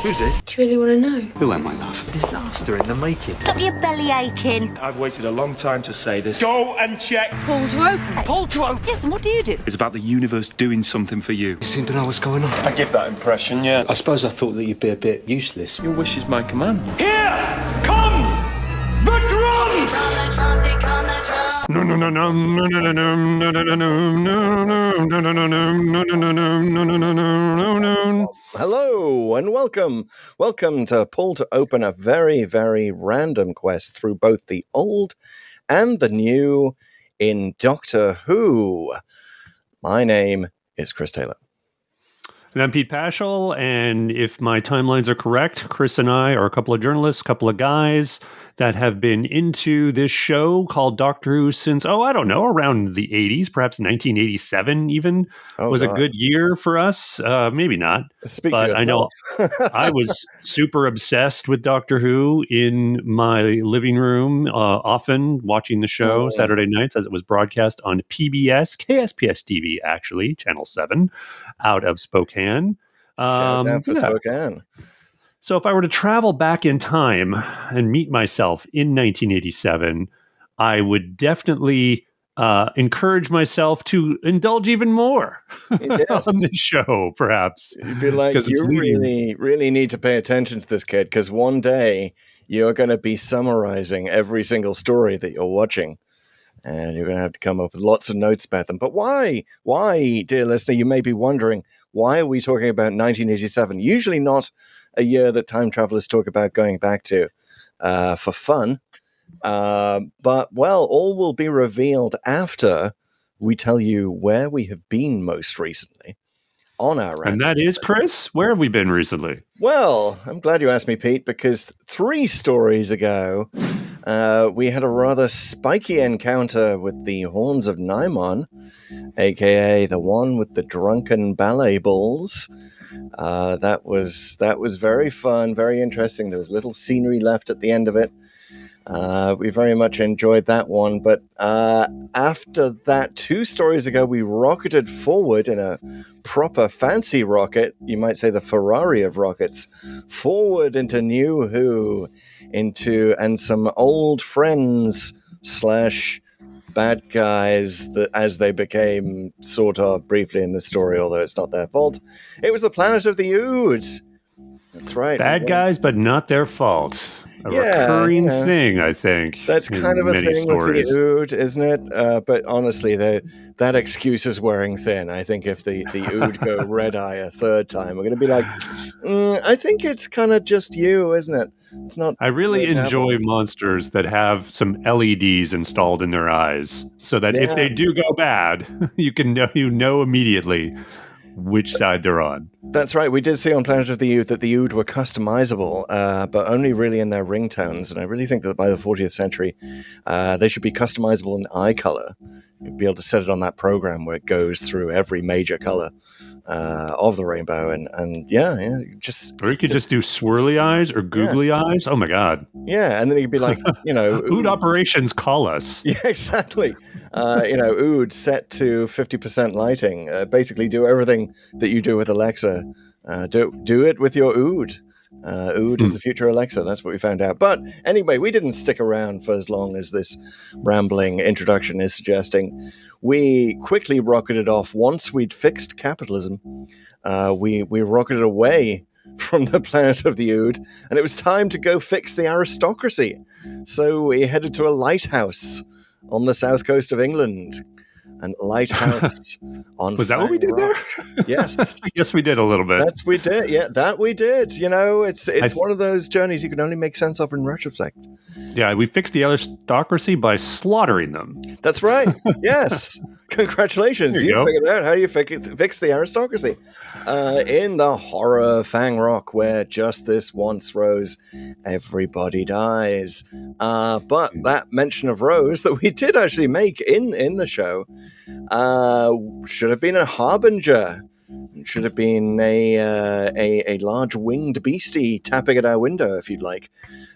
Who's this? Do you really want to know? Who am I, love? Disaster in the making. Stop your belly aching. I've waited a long time to say this. Go and check. Pull to open. Pull to open. Yes, and what do you do? It's about the universe doing something for you. You seem to know what's going on. I give that impression, yeah. I suppose I thought that you'd be a bit useless. Your wish is my command. Here come the drums! No, no, no, no, no, no, no, no, no, no, no, no, no. Hello and welcome. Welcome to Pull to Open, a very, very random quest through both the old and the new in Doctor Who. My name is Chris Taylor. And I'm Pete Paschal, and if my timelines are correct, Chris and I are a couple of journalists, a couple of guys that have been into this show called Doctor Who since, around the 80s, perhaps 1987 even, was a good year for us. Maybe not. But I know I was super obsessed with Doctor Who in my living room, often watching the show Saturday nights as it was broadcast on PBS, KSPS TV, actually, Channel 7, out of Spokane. Shout out for Spokane. So if I were to travel back in time and meet myself in 1987, I would definitely encourage myself to indulge even more on this show, perhaps. You'd be like, you really need to pay attention to this kid, because one day you're going to be summarizing every single story that you're watching. And you're going to have to come up with lots of notes about them. But why? Why, dear listener, you may be wondering, why are we talking about 1987? Usually not a year that time travelers talk about going back to for fun. But, well, all will be revealed after we tell you where we have been most recently on our round. And that is, Chris, where have we been recently? Well, I'm glad you asked me, Pete, because 3 stories ago, we had a rather spiky encounter with the Horns of Nymon, aka the one with the drunken ballet balls. That was very fun, very interesting. There was little scenery left at the end of it. We very much enjoyed that one. But after that, 2 stories ago, we rocketed forward in a proper fancy rocket. You might say the Ferrari of rockets, forward into New Who, and some old friends / bad guys as they became sort of briefly in the story, although it's not their fault. It was the planet of the Ood. That's right. Bad guys, but not their fault. A recurring thing, I think. That's kind of a thing stories. with the Ood, isn't it? But honestly, that excuse is wearing thin. I think if the Ood go red-eye a third time, we're going to be like, I think it's kind of just you, isn't it? It's not. I really enjoy monsters that have some LEDs installed in their eyes, so that if they do go bad, you know immediately which side they're on. That's right. We did see on Planet of the Ood that the Ood were customizable, but only really in their ringtones. And I really think that by the 40th century, they should be customizable in eye color. You'd be able to set it on that program where it goes through every major color of the rainbow. And Or you could just do swirly eyes or googly eyes. Oh my God. Yeah. And then you'd be like, Ood operations, call us. Yeah, exactly. Ood set to 50% lighting. Basically do everything that you do with Alexa. Do it with your Ood. Ood is the future Alexa. That's what we found out. But anyway, we didn't stick around for as long as this rambling introduction is suggesting. We quickly rocketed off. Once we'd fixed capitalism, we rocketed away from the planet of the Ood, and it was time to go fix the aristocracy. So we headed to a lighthouse on the south coast of England. And lighthouse on Was that what we did there? Yes. Yes, we did a little bit. We did. Yeah, that we did. It's one of those journeys you can only make sense of in retrospect. Yeah, we fixed the aristocracy by slaughtering them. That's right. Yes. Congratulations. You figured out how you fix the aristocracy. In the horror Fang Rock, where just this once, Rose, everybody dies. But that mention of Rose that we did actually make in the show should have been a harbinger. It should have been a large winged beastie tapping at our window, if you'd like.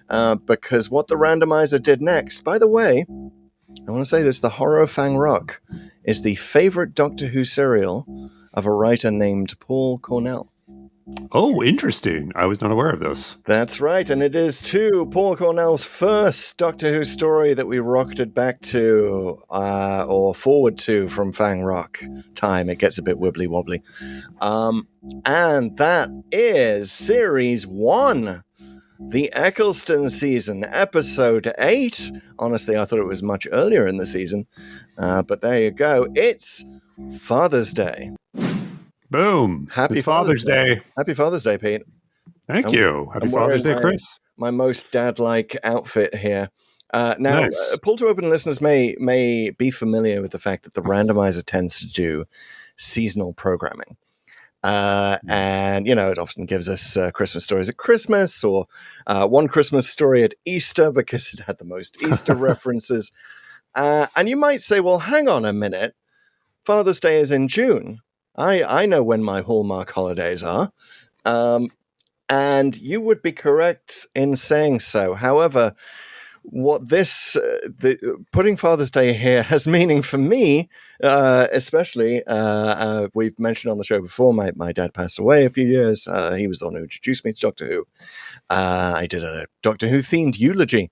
Because what the randomizer did next, by the way, I want to say this, the Horror Fang Rock is the favorite Doctor Who serial of a writer named Paul Cornell. Oh, interesting. I was not aware of this. That's right, and it is too Paul Cornell's first Doctor Who story that we rocketed back to, or forward to from Fang Rock time. It gets a bit wibbly wobbly. And that is Series 1, the Eccleston season, Episode 8. Honestly, I thought it was much earlier in the season, but there you go. It's Father's Day. Boom. Happy It's Father's Day. Happy Father's Day, Pete. Thank you. Happy Father's Day, Chris. My most dad-like outfit here. Now, Nice. Pull to Open listeners may be familiar with the fact that the Randomizer tends to do seasonal programming. And, it often gives us Christmas stories at Christmas, or one Christmas story at Easter because it had the most Easter references. And you might say, well, hang on a minute. Father's Day is in June. I know when my Hallmark holidays are. And you would be correct in saying so. However, what this putting Father's Day here has meaning for me, especially we've mentioned on the show before, my dad passed away a few years. He was the one who introduced me to Doctor Who. I did a Doctor Who themed eulogy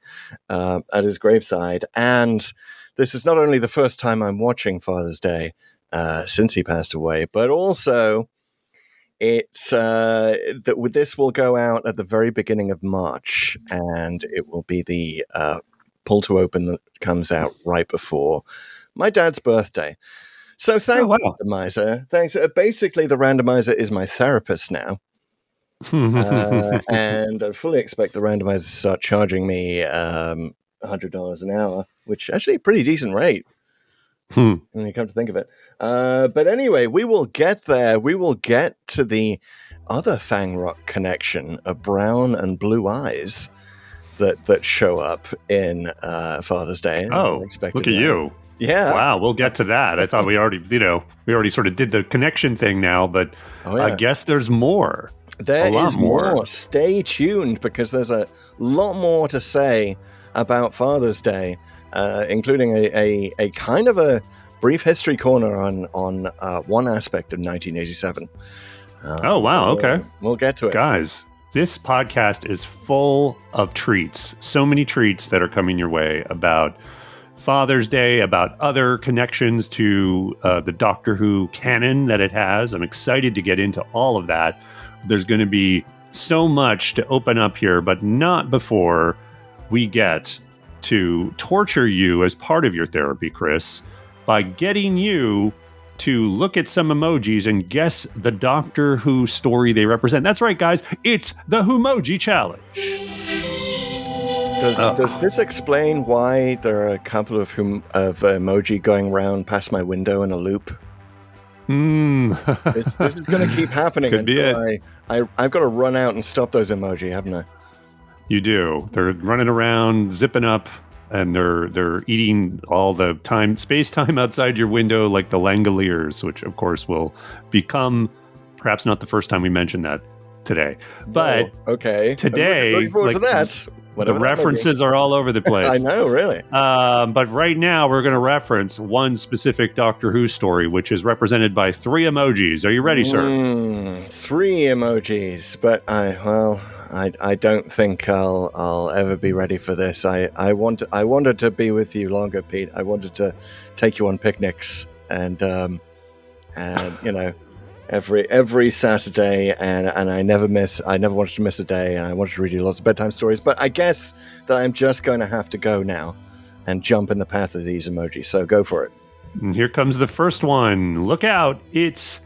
at his graveside, and this is not only the first time I'm watching Father's Day since he passed away, but also it's this will go out at the very beginning of March, and it will be the Pull to Open that comes out right before my dad's birthday. So thanks, Randomizer. Thanks. Basically, the Randomizer is my therapist now. And I fully expect the Randomizer to start charging me $100 an hour, which is actually a pretty decent rate. When you come to think of it. But anyway, we will get there. We will get to the other Fang Rock connection of brown and blue eyes that show up in Father's Day. Oh, look at you. Yeah. Wow, we'll get to that. I thought we already sort of did the connection thing now, but I guess there's more. There is more. Stay tuned, because there's a lot more to say about Father's Day, including a kind of a brief history corner on one aspect of 1987. Oh, wow. Okay. We'll get to it. Guys, this podcast is full of treats. So many treats that are coming your way about Father's Day, about other connections to the Doctor Who canon that it has. I'm excited to get into all of that. There's going to be so much to open up here, but not before we get to torture you as part of your therapy, Chris, by getting you to look at some emojis and guess the Doctor Who story they represent. That's right, guys. It's the Whomoji Challenge. Does this explain why there are a couple of emoji going around past my window in a loop? This is going to keep happening. Could be it. I've got to run out and stop those emoji, haven't I? You do. They're running around, zipping up, and they're eating all the space-time outside your window like the Langoliers, which, of course, will become perhaps not the first time we mention that today. But okay, today, looking forward to that. The references are all over the place. I know, really. But right now, we're going to reference one specific Doctor Who story, which is represented by 3 emojis. Are you ready, sir? 3 emojis, but I don't think I'll ever be ready for this. I wanted to be with you longer, Pete. I wanted to take you on picnics and every Saturday, and I never wanted to miss a day, and I wanted to read you lots of bedtime stories. But I guess that I'm just going to have to go now and jump in the path of these emojis. So go for it. And here comes the first one. Look out! It's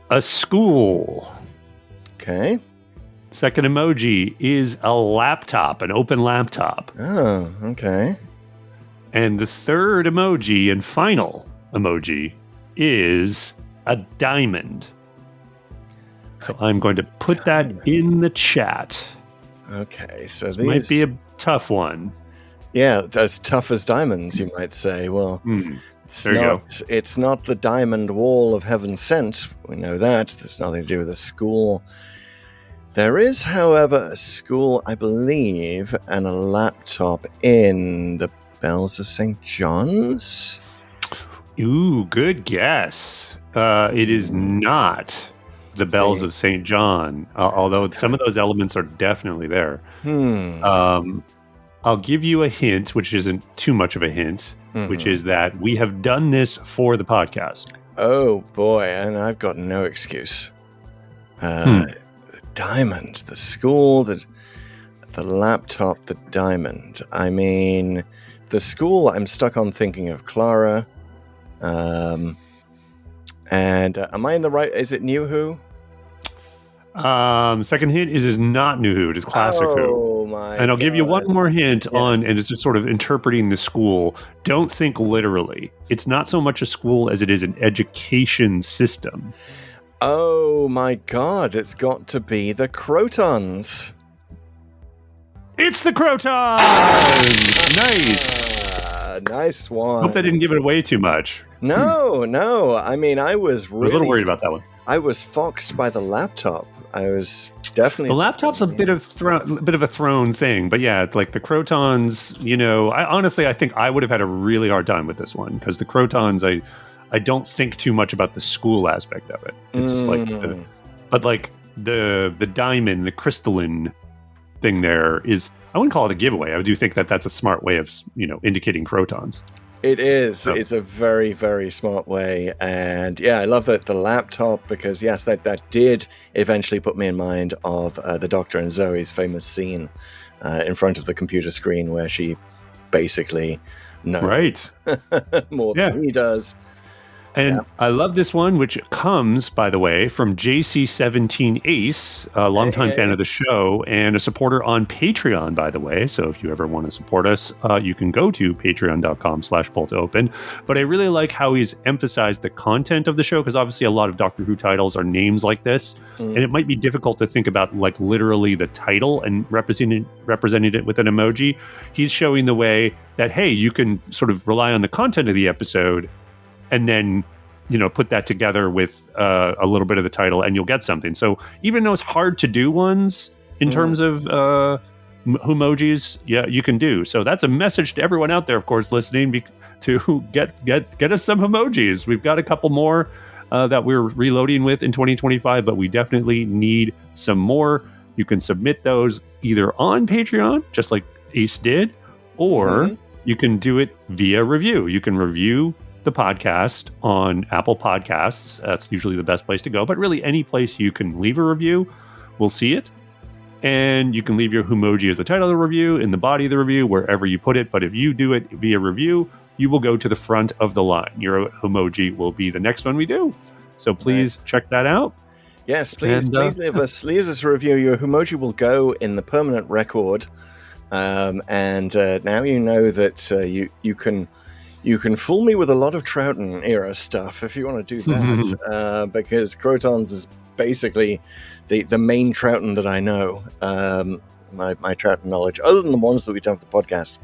a school. Okay. Second emoji is a laptop, an open laptop. Oh, okay. And the third emoji and final emoji is a diamond. So I'm going to put that in the chat. Okay, so this these might be a tough one. Yeah, as tough as diamonds, you might say. Well, it's not the diamond wall of heaven sent. We know that. There's nothing to do with a school. There is, however, a school, I believe, and a laptop in the Bells of St. John's. Ooh, good guess. It is not. the bells See. of St. John, although some of those elements are definitely there. I'll give you a hint, which isn't too much of a hint, which is that we have done this for the podcast. Oh boy, and I've got no excuse. Diamond, the school, the laptop, the diamond. I mean, the school, I'm stuck on thinking of Clara. And am I in the right? Is it New Who? Second hint is not New Who, it is Classic Who. Oh my! And I'll give you one more hint on, Yes. and it's just sort of interpreting the school. Don't think literally. It's not so much a school as it is an education system. Oh my God! It's got to be the Crotons. It's the Crotons! Nice. Nice one. Hope I didn't give it away too much. No. I mean, I was I was a little worried about that one. I was foxed by the laptop. I was definitely. The laptop's a bit of a thrown thing, but yeah, like the Crotons. I think I would have had a really hard time with this one because the Crotons, I don't think too much about the school aspect of it. It's like the diamond, the crystalline thing there is. I wouldn't call it a giveaway. I do think that that's a smart way of indicating Crotons. It is. So. It's a very, very smart way. And yeah, I love that the laptop because, yes, that did eventually put me in mind of the Doctor and Zoe's famous scene in front of the computer screen where she basically knows Right. more than he does. And I love this one, which comes, by the way, from JC17 Ace, a longtime fan of the show and a supporter on Patreon, by the way. So if you ever want to support us, you can go to patreon.com/pulltoopen. But I really like how he's emphasized the content of the show, because obviously a lot of Doctor Who titles are names like this. And it might be difficult to think about like literally the title and representing it with an emoji. He's showing the way that, hey, you can sort of rely on the content of the episode and then, put that together with a little bit of the title and you'll get something. So even though it's hard to do ones in terms of Whomojis, yeah, you can do. So that's a message to everyone out there, of course, listening to get us some Whomojis. We've got a couple more that we're reloading with in 2025, but we definitely need some more. You can submit those either on Patreon, just like Ace did, or you can do it via review. You can review the podcast on Apple Podcasts. That's usually the best place to go, but really any place you can leave a review, we'll see it. And you can leave your Whomoji as the title of the review, in the body of the review, wherever you put it. But if you do it via review, you will go to the front of the line. Your Whomoji will be the next one we do. So please check that out. Yes, please leave us a review. Your Whomoji will go in the permanent record. And now you know that you can fool me with a lot of Troughton era stuff if you want to do that, because Crotons is basically the main Troughton that I know. My Troughton knowledge, other than the ones that we do for the podcast,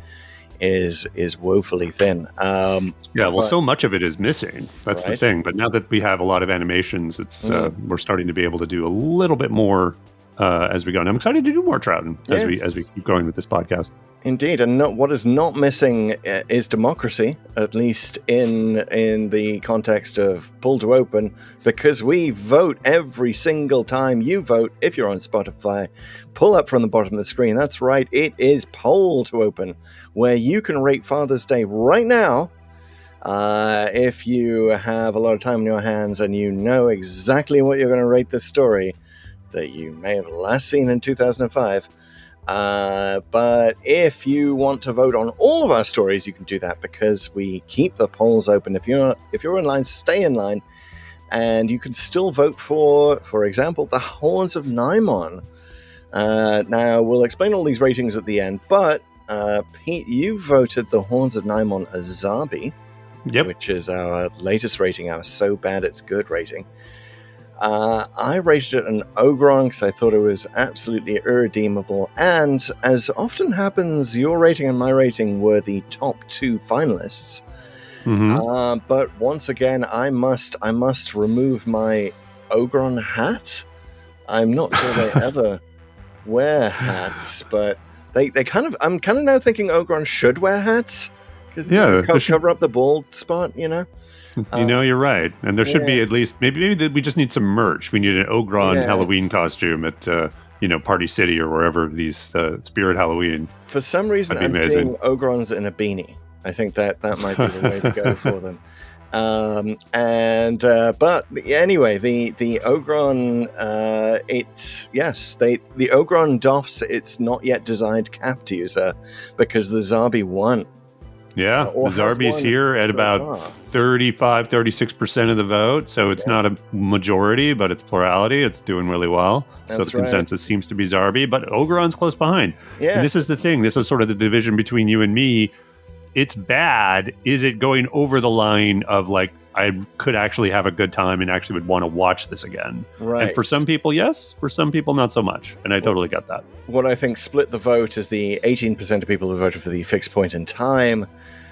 is woefully thin. So much of it is missing. That's the thing. But now that we have a lot of animations, it's we're starting to be able to do a little bit more as we go. And I'm excited to do more Troughton as we keep going with this podcast. Indeed, and what is not missing is democracy, at least in the context of Pull to Open, because we vote every single time you vote. If you're on Spotify, pull up from the bottom of the screen. That's right, it is Poll to Open, where you can rate Father's Day right now. If you have a lot of time on your hands and you know exactly what you're going to rate this story that you may have last seen in 2005. But if you want to vote on all of our stories, you can do that because we keep the polls open. If you're in line, stay in line, and you can still vote for example, the Horns of Nimon. Now we'll explain all these ratings at the end, but Pete, you voted the Horns of Nimon Azabi, which is our latest rating, our So Bad It's Good rating. I rated it an Ogron because I thought it was absolutely irredeemable, and as often happens, your rating and my rating were the top two finalists. But once again, I must remove my Ogron hat. I'm not sure they ever wear hats, but they kind of. I'm kind of now thinking Ogron should wear hats because they cover up the bald spot, You're right. And there should be yeah. at least maybe we just need some merch. We need an Ogron Yeah. Halloween costume at Party City or wherever these Spirit Halloween. For some reason, That'd I'm be amazing. seeing Ogrons in a beanie. I think that might be the way to go for them. But anyway, the Ogron, the Ogron doffs its not yet designed cap to user because the Zarbi won. Yeah, Or the has Zarbi's won here at so about far. 36% of the vote. So it's not a majority, but it's plurality. It's doing really well. So That's the consensus seems to be Zarbi, but Ogron's close behind. Yes. And this is the thing. This is sort of the division between you and me. It's bad. Is it going over the line of like, I could actually have a good time and actually would want to watch this again? Right. And for some people, yes. For some people, not so much. And I totally get that. What I think split the vote is the 18% of people who voted for the fixed point in time,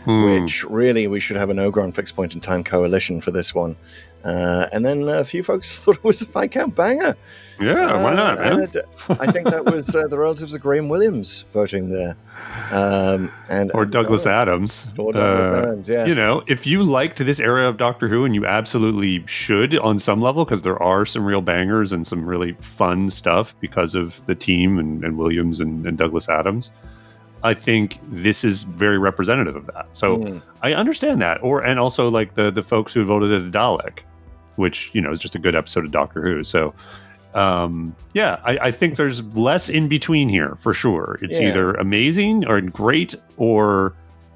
which really we should have an Ogron fixed point in time coalition for this one. And then a few folks thought it was a 5-count banger. Yeah, why not, man? I think that was the relatives of Graham Williams voting there. Or Douglas Adams. Or Douglas Adams, yes. If you liked this era of Doctor Who, and you absolutely should on some level, because there are some real bangers and some really fun stuff because of the team and Williams and Douglas Adams, I think this is very representative of that. So I understand that. And also like the folks who voted at a Dalek, which, is just a good episode of Doctor Who. So I think there's less in between here for sure. It's either amazing or great or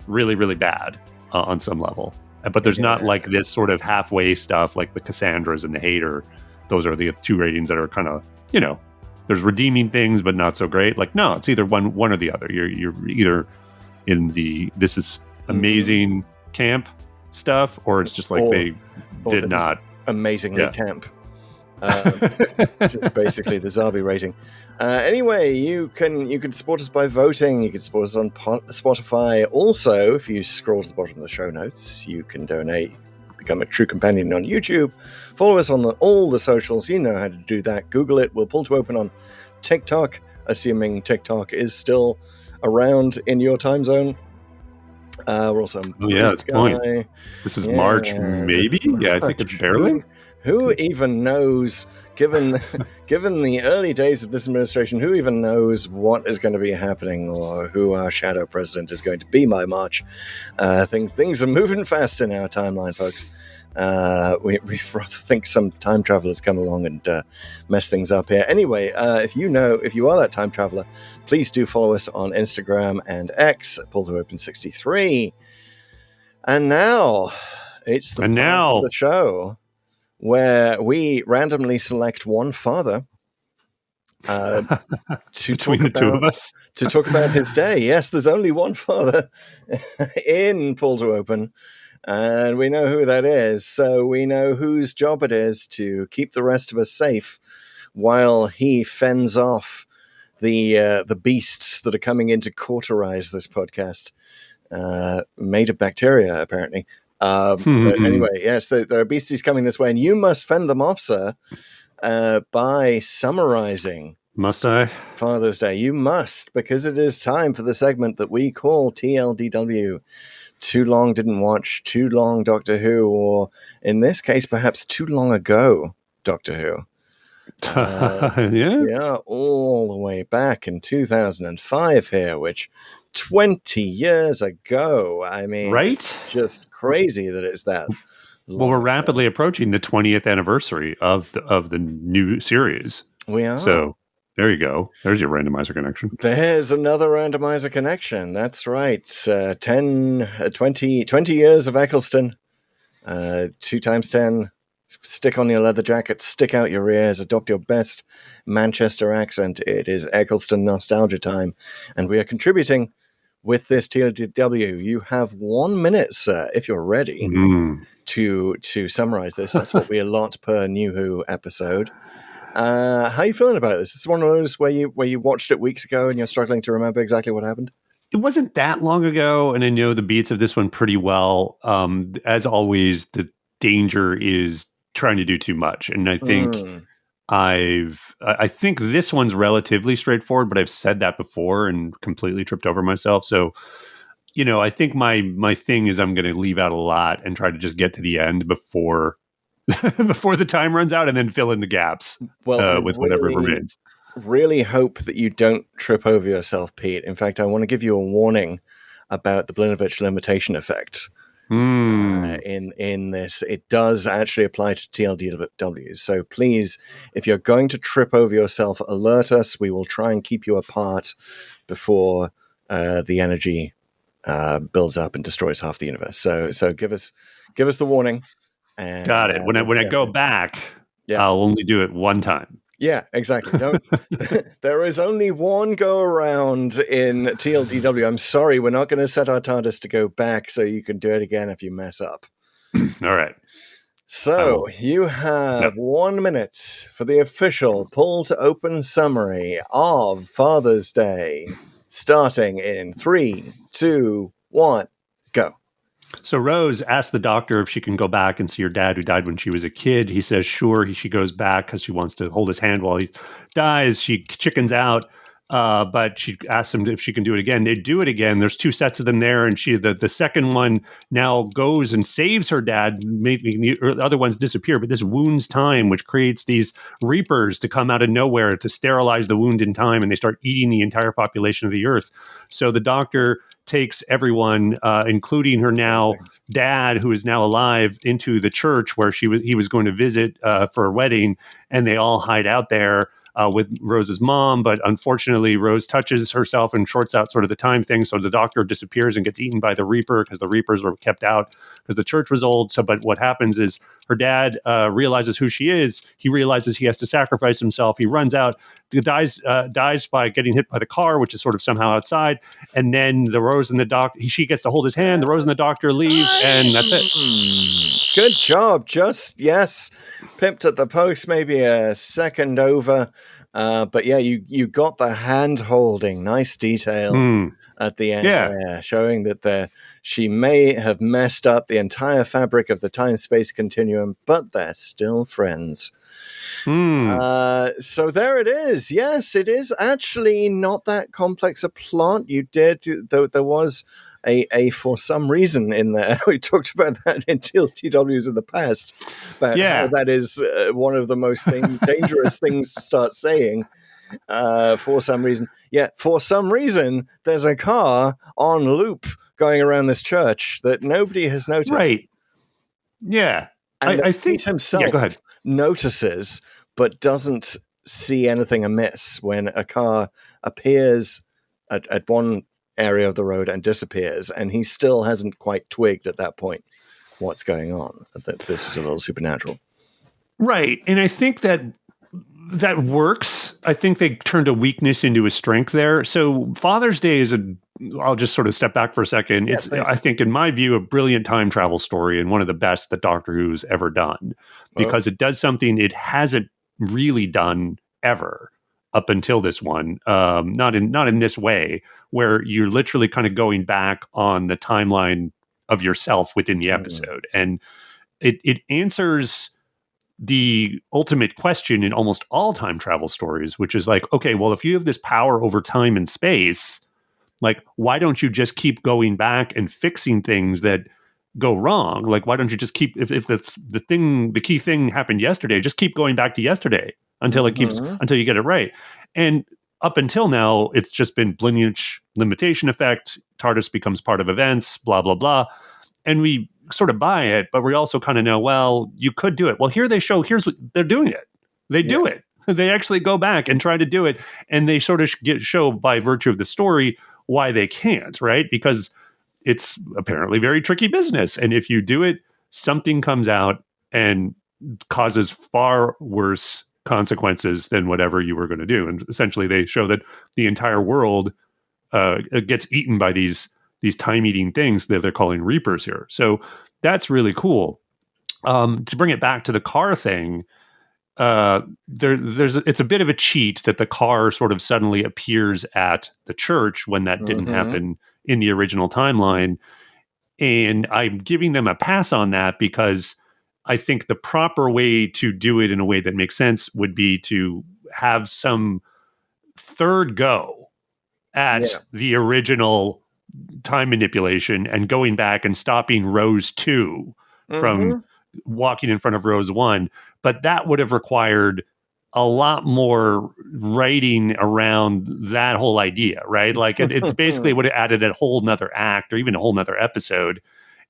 really, really bad on some level. But there's not like this sort of halfway stuff like the Cassandras and the Hater. Those are the two ratings that are kind of, there's redeeming things, but not so great. Like, no, it's either one or the other. You're either in the this is amazing camp stuff, or it's just like they did not amazingly camp. Just basically the Zarbi rating. Anyway, you can support us by voting. You can support us on Spotify. Also, if you scroll to the bottom of the show notes, you can donate, become a true companion on YouTube. Follow us on all the socials. You know how to do that. Google it. We'll pull to open on TikTok, assuming TikTok is still around in your time zone. We're also on that's the point. This is March, maybe? Yeah, I think it's barely. Who even knows, given the early days of this administration, who even knows what is going to be happening or who our shadow president is going to be by March? Things are moving fast in our timeline, folks. We rather think some time travelers come along and mess things up here. Anyway, if you are that time traveler, please do follow us on Instagram and X at PullToOpen63. And now it's the part of the show where we randomly select one father to between the two of us to talk about his day. Yes, there's only one father in Pull to Open. And we know who that is, so we know whose job it is to keep the rest of us safe while he fends off the beasts that are coming in to cauterize this podcast, made of bacteria, apparently. But anyway, yes, there are beasties coming this way, and you must fend them off, sir, by summarizing. Must I? Father's Day. You must, because it is time for the segment that we call TLDW. Too long didn't watch, too long Doctor Who, or in this case, perhaps too long ago Doctor Who. Yeah, all the way back in 2005 here, which 20 years ago. I mean, right? Just crazy that it's that. Well, we're rapidly approaching the 20th anniversary of the new series. We are. So there you go. There's your randomizer connection. There's another randomizer connection. That's right. 20 years of Eccleston. 2 times 10. Stick on your leather jacket. Stick out your ears. Adopt your best Manchester accent. It is Eccleston nostalgia time. And we are contributing with this TLDW. You have 1 minute, sir, if you're ready to summarize this. That's what we allot per New Who episode. How are you feeling about this? It's one of those where you watched it weeks ago and you're struggling to remember exactly what happened? It wasn't that long ago, and I know the beats of this one pretty well. As always, the danger is trying to do too much. And I think I think this one's relatively straightforward, but I've said that before and completely tripped over myself. So, I think my thing is I'm going to leave out a lot and try to just get to the end before before the time runs out, and then fill in the gaps Well, with whatever remains. Really hope that you don't trip over yourself, Pete. In fact, I want to give you a warning about the Blinovitch limitation effect. In this, it does actually apply to TLDWs. So please, if you're going to trip over yourself, alert us. We will try and keep you apart before the energy builds up and destroys half the universe. So give us the warning. And, got it. When I go back, I'll only do it one time. Yeah, exactly. There is only one go around in TLDW. I'm sorry, we're not going to set our TARDIS to go back, so you can do it again if you mess up. All right. So you have 1 minute for the official pull to open summary of Father's Day, starting in 3, 2, 1, go. So Rose asked the doctor if she can go back and see her dad who died when she was a kid. He says, sure. She goes back because she wants to hold his hand while he dies. She chickens out, but she asks him if she can do it again. They do it again. There's 2 sets of them there, and the second one now goes and saves her dad, making the other ones disappear. But this wounds time, which creates these reapers to come out of nowhere to sterilize the wound in time, and they start eating the entire population of the Earth. So the doctor takes everyone, including her now dad, who is now alive, into the church where he was going to visit for a wedding, and they all hide out there with Rose's mom. But unfortunately, Rose touches herself and shorts out sort of the time thing, so the doctor disappears and gets eaten by the Reaper because the Reapers were kept out because the church was old. So, but what happens is her dad realizes who she is. He realizes he has to sacrifice himself. He runs out, dies by getting hit by the car, which is sort of somehow outside. And then the Rose and the doctor, she gets to hold his hand. The Rose and the doctor leave, and that's it. Good job. Just, yes, pimped at the post, maybe a second over. But yeah, you got the hand holding. Nice detail at the end there, showing that she may have messed up the entire fabric of the time-space continuum, but they're still friends. So there it is. Yes, it is actually not that complex a plot. You did, there was a for some reason in there. We talked about that in TLTWs in the past, about how that is one of the most dangerous things to start saying. For some reason. Yeah, for some reason, there's a car on loop going around this church that nobody has noticed. Right. Yeah. And I think himself go ahead. notices, but doesn't see anything amiss when a car appears at one area of the road and disappears, and he still hasn't quite twigged at that point what's going on. That this is a little supernatural. Right. And I think that works. I think they turned a weakness into a strength there. So Father's Day is I'll just sort of step back for a second. It's, I think, in my view, a brilliant time travel story and one of the best that Doctor Who's ever done, because it does something it hasn't really done ever up until this one. Not in this way, where you're literally kind of going back on the timeline of yourself within the episode. And it answers the ultimate question in almost all time travel stories, which is like, okay, well, if you have this power over time and space, like, why don't you just keep going back and fixing things that go wrong? Like, why don't you just keep, if the key thing happened yesterday, just keep going back to yesterday until until you get it right. And up until now, it's just been Blinovitch limitation effect. TARDIS becomes part of events, blah, blah, blah. And we sort of buy it, but we also kind of know, well, you could do it. Well, here they show, here's what they're doing it. They do it. They actually go back and try to do it. And they sort of show by virtue of the story why they can't, right? Because it's apparently very tricky business. And if you do it, something comes out and causes far worse consequences than whatever you were going to do. And essentially they show that the entire world gets eaten by these time-eating things that they're calling Reapers here. So that's really cool. To bring it back to the car thing, it's a bit of a cheat that the car sort of suddenly appears at the church when that didn't happen in the original timeline. And I'm giving them a pass on that because I think the proper way to do it in a way that makes sense would be to have some third go at the original time manipulation and going back and stopping Rose 2 from walking in front of Rose 1. But that would have required a lot more writing around that whole idea, right? Like it basically would have added a whole nother act or even a whole nother episode.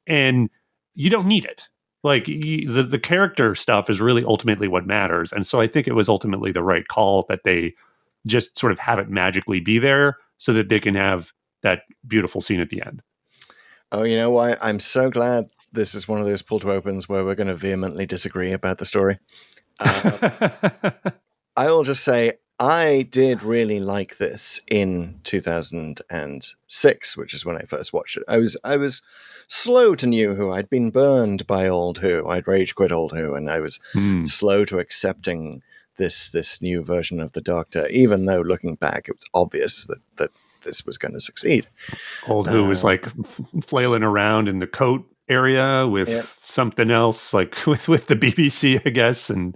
And you don't need it. Like the character stuff is really ultimately what matters. And so I think it was ultimately the right call that they just sort of have it magically be there so that they can have that beautiful scene at the end. Oh, you know why? I'm so glad this is one of those pull to opens where we're going to vehemently disagree about the story. I will just say I did really like this in 2006, which is when I first watched it. I was slow to New Who. I'd been burned by old Who. I'd rage quit old Who, and I was slow to accepting this new version of the Doctor, even though looking back, it was obvious that this was going to succeed. Old Who was like flailing around in the coat area with something else, like with the BBC, I guess, and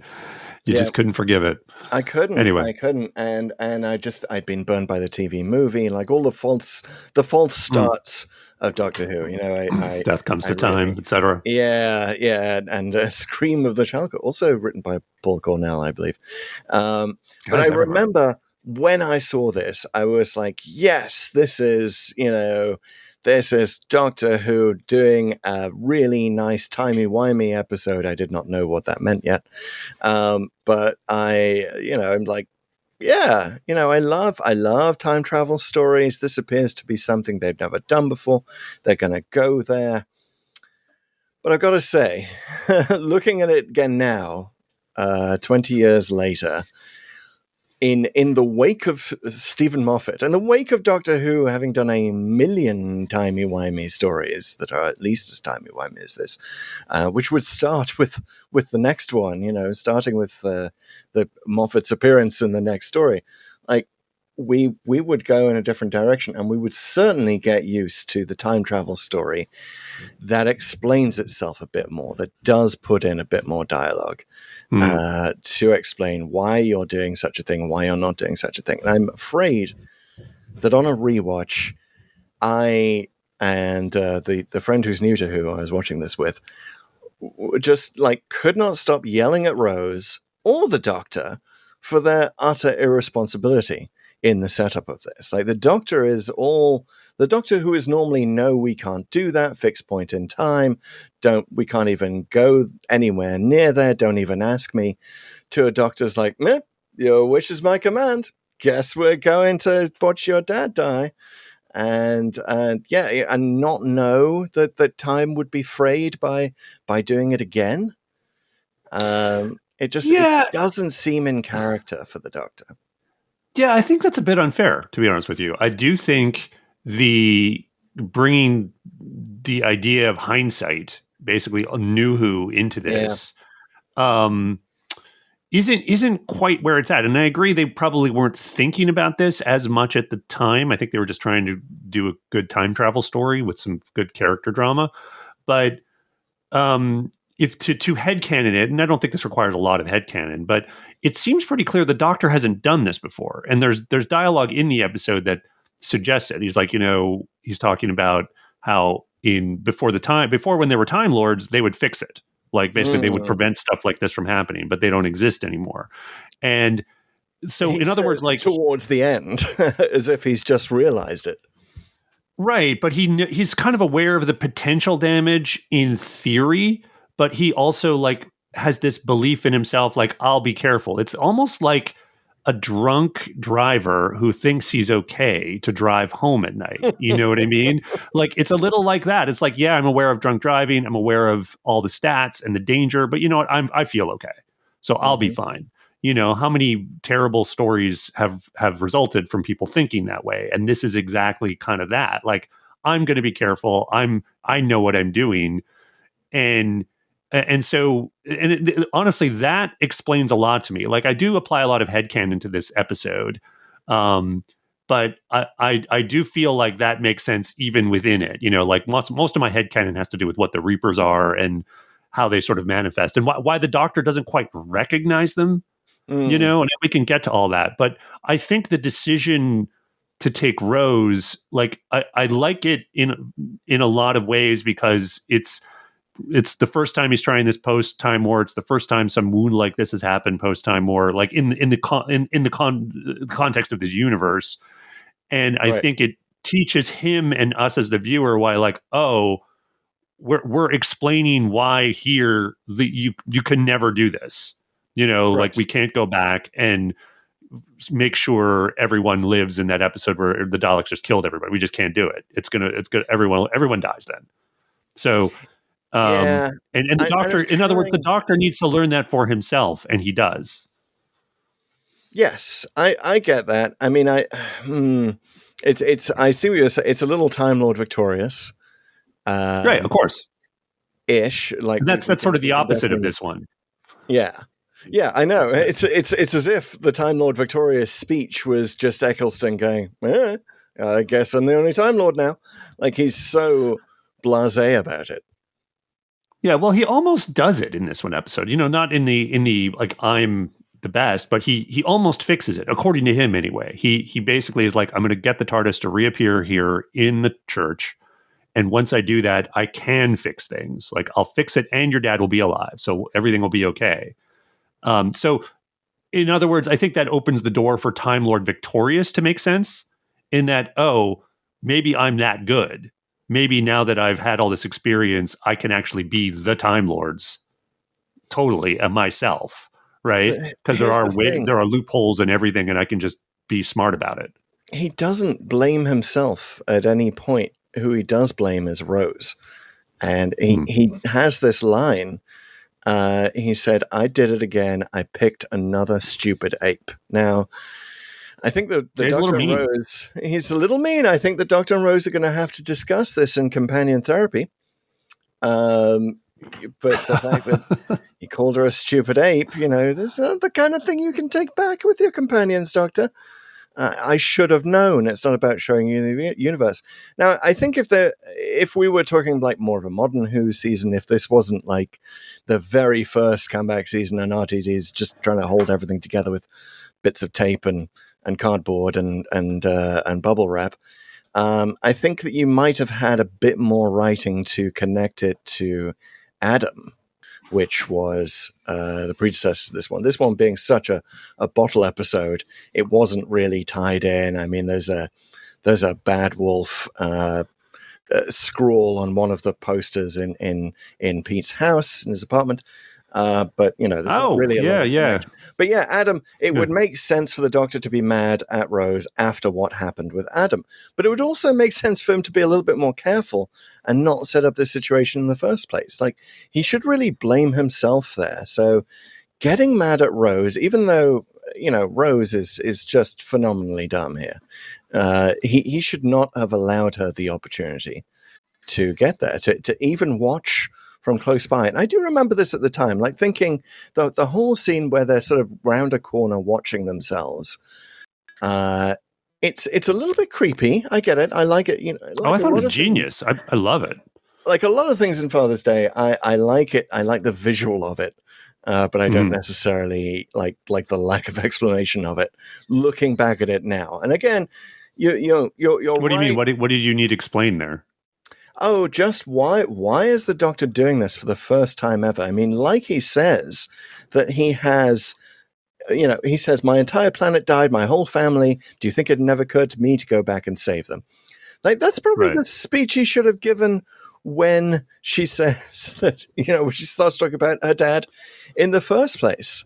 you just couldn't forgive it. I couldn't. Anyway. I couldn't. And I'd been burned by the TV movie, like all the false starts of Doctor Who. You know, Death Comes to Time, etc. Yeah, and Scream of the Chalco, also written by Paul Cornell, I believe. But I remember when I saw this, I was like, yes, this is Doctor Who doing a really nice timey-wimey episode. I did not know what that meant yet. But I'm like, yeah, I love time travel stories. This appears to be something they've never done before. They're going to go there. But I've got to say, looking at it again now, 20 years later, in the wake of Stephen Moffat, in the wake of Doctor Who having done a million timey-wimey stories that are at least as timey-wimey as this, which would start with the next one, starting with the Moffat's appearance in the next story, like we would go in a different direction, and we would certainly get used to the time travel story that explains itself a bit more, that does put in a bit more dialogue to explain why you're doing such a thing, why you're not doing such a thing. And I'm afraid that on a rewatch, I and the friend who's new to Who I was watching this with just like could not stop yelling at Rose or the Doctor for their utter irresponsibility in the setup of this. Like the Doctor who is normally, no, we can't do that, fixed point in time, we can't even go anywhere near there, don't even ask me, to a Doctor's like, meh, your wish is my command, guess we're going to watch your dad die. And not know that time would be frayed by doing it again. It doesn't seem in character for the Doctor. Yeah, I think that's a bit unfair, to be honest with you. I do think the bringing the idea of hindsight, basically a New Who, into this, isn't quite where it's at. And I agree, they probably weren't thinking about this as much at the time. I think they were just trying to do a good time travel story with some good character drama. But if to headcanon it, and I don't think this requires a lot of headcanon, but it seems pretty clear the Doctor hasn't done this before. And there's dialogue in the episode that suggests it. He's like, he's talking about how before when they were Time Lords, they would fix it. Like basically they would prevent stuff like this from happening, but they don't exist anymore. And so in other words, like towards the end, as if he's just realized it. Right. But he's kind of aware of the potential damage in theory, but he also like has this belief in himself, like, I'll be careful. It's almost like a drunk driver who thinks he's okay to drive home at night. You know what I mean? Like, it's a little like that. It's like, yeah, I'm aware of drunk driving. I'm aware of all the stats and the danger, but you know what? I feel okay. So I'll be fine. How many terrible stories have resulted from people thinking that way? And this is exactly kind of that. Like, I'm going to be careful. I know what I'm doing. And so honestly, that explains a lot to me. Like, I do apply a lot of headcanon to this episode. But I do feel like that makes sense even within it. Like most of my headcanon has to do with what the Reapers are and how they sort of manifest and why the Doctor doesn't quite recognize them, and we can get to all that. But I think the decision to take Rose, like I like it in a lot of ways because it's the first time he's trying this post Time War. It's the first time some wound like this has happened post Time War, like in the context of this universe. And I think it teaches him and us as the viewer why, like, oh, we're explaining why here you can never do this. Like we can't go back and make sure everyone lives in that episode where the Daleks just killed everybody. We just can't do it. It's gonna everyone dies then. So and the Doctor, in other words, the Doctor needs to learn that for himself, and he does. Yes, I get that. I mean, it's I see what you're saying. It's a little Time Lord victorious. Right, of course. Ish. Like and that's sort of the opposite of this one. Yeah. Yeah, I know. It's as if the Time Lord victorious speech was just Eccleston going, I guess I'm the only Time Lord now. Like, he's so blasé about it. Yeah, well, he almost does it in this one episode. Not in the like I'm the best, but he almost fixes it, according to him anyway. He basically is like, I'm going to get the TARDIS to reappear here in the church. And once I do that, I can fix things. Like, I'll fix it and your dad will be alive. So everything will be okay. So in other words, I think that opens the door for Time Lord Victorious to make sense in that, oh, maybe I'm that good. Maybe now that I've had all this experience, I can actually be the Time Lords totally myself, right? Because there are loopholes and everything, and I can just be smart about it. He doesn't blame himself at any point. Who he does blame is Rose. And he has this line. He said, I did it again. I picked another stupid ape. Now, I think the Doctor and Rose, he's a little mean. I think the Doctor and Rose are going to have to discuss this in companion therapy. But the fact that he called her a stupid ape, there's the kind of thing you can take back with your companions, Doctor. I should have known. It's not about showing you the universe. Now, I think if we were talking like more of a modern Who season, if this wasn't like the very first comeback season and RTD's just trying to hold everything together with bits of tape and cardboard and bubble wrap, I think that you might have had a bit more writing to connect it to Adam, which was the predecessor to this one. This one being such a bottle episode, it wasn't really tied in. I mean, there's a Bad Wolf scrawl on one of the posters in Pete's house, in his apartment. But there's not really a lot of connection. But yeah, Adam, it would make sense for the Doctor to be mad at Rose after what happened with Adam. But it would also make sense for him to be a little bit more careful and not set up this situation in the first place. Like, he should really blame himself there. So getting mad at Rose, even though, Rose is just phenomenally dumb here, he should not have allowed her the opportunity to get there, to even watch from close by. And I do remember this at the time, like thinking the whole scene where they're sort of round a corner watching themselves. It's a little bit creepy. I get it. I like it. I thought it was genius. I love it. Like a lot of things in Father's Day, I like it. I like the visual of it. But I don't necessarily like the lack of explanation of it. Looking back at it now, and again, you're what do you mean? What did you need explained there? Oh, just why is the Doctor doing this for the first time ever? I mean, like he says that he has, he says, my entire planet died, my whole family. Do you think it never occurred to me to go back and save them? Like, that's probably the speech he should have given when she says that, when she starts talking about her dad in the first place.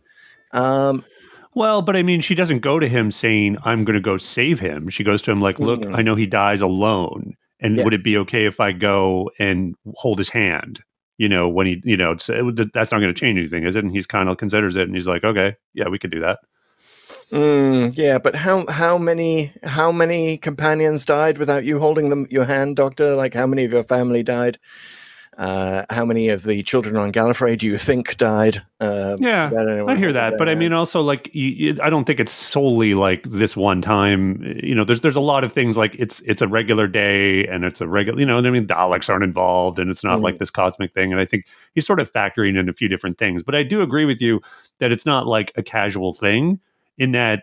Well, but I mean, she doesn't go to him saying, I'm going to go save him. She goes to him like, look, I know he dies alone. And would it be okay if I go and hold his hand? When he, that's not going to change anything, is it? And he's kind of considers it, and he's like, okay, yeah, we could do that. Yeah, but how many companions died without you holding your hand, Doctor? Like, how many of your family died? How many of the children on Gallifrey do you think died? I hear that, but I mean, also, like, I don't think it's solely like this one time. There's a lot of things, like it's a regular day, and it's a regular, Daleks aren't involved, and it's not like this cosmic thing. And I think he's sort of factoring in a few different things. But I do agree with you that it's not like a casual thing, in that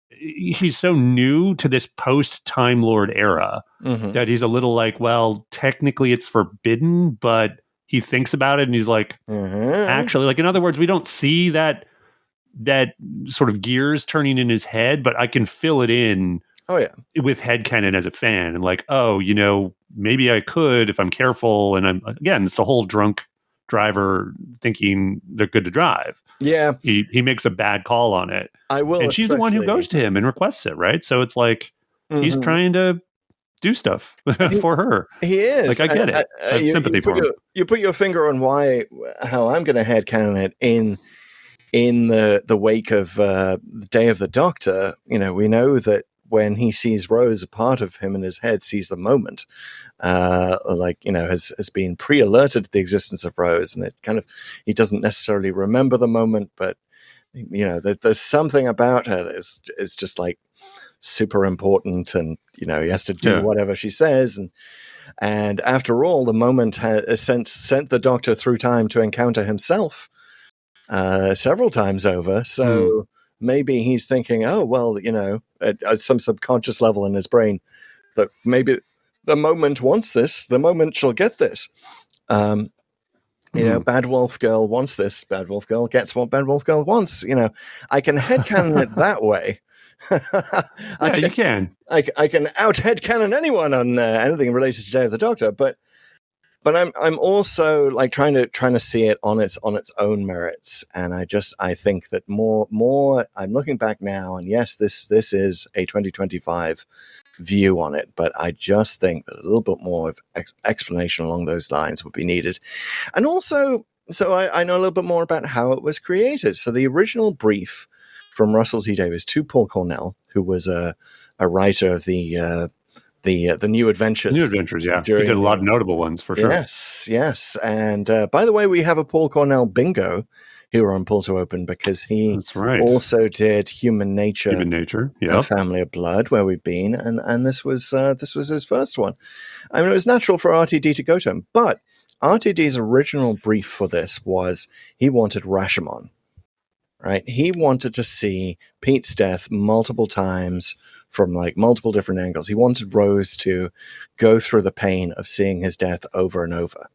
he's so new to this post-Time Lord era Mhm. that he's a little like, well, technically it's forbidden, but he thinks about it and he's like, Mhm. actually, like, in other words, we don't see that sort of gears turning in his head, but I can fill it in Oh yeah. with headcanon as a fan and like, oh, maybe I could if I'm careful. And again, it's the whole drunk driver thinking they're good to drive. Yeah. He makes a bad call on it. I will. And she's the one who especially- goes to him and requests it, right? So it's like he's Mhm. trying to do stuff for her. He is. Like, I get it. I have sympathy for him. You put your finger on how I'm going to headcanon it in the wake of the Day of the Doctor. We know that when he sees Rose, a part of him in his head sees the moment, has been pre-alerted to the existence of Rose, and he doesn't necessarily remember the moment, but there's something about her that is just like super important, and he has to do whatever she says, and after all, the moment sent the Doctor through time to encounter himself several times over. So maybe he's thinking, oh well, at some subconscious level in his brain, that maybe the moment wants this, the moment she'll get this. Bad Wolf Girl wants this. Bad Wolf Girl gets what Bad Wolf Girl wants. I can headcanon it that way. You can. I can out headcanon anyone on anything related to Day of the Doctor, but I'm also like trying to see it on its own merits, and I think that more I'm looking back now, and yes, this is a 2025 view on it, but I just think that a little bit more of explanation along those lines would be needed, and also so I know a little bit more about how it was created. So the original brief from Russell T Davies to Paul Cornell, who was a writer of the New Adventures. New Adventures, yeah. He did a lot of notable ones, for sure. Yes. And by the way, we have a Paul Cornell bingo here on Pull to Open, because he also did Human Nature, and Family of Blood, where we've been, and this was his first one. I mean, it was natural for RTD to go to him, but RTD's original brief for this was he wanted Rashomon. Right? He wanted to see Pete's death multiple times from like multiple different angles. He wanted Rose to go through the pain of seeing his death over and over.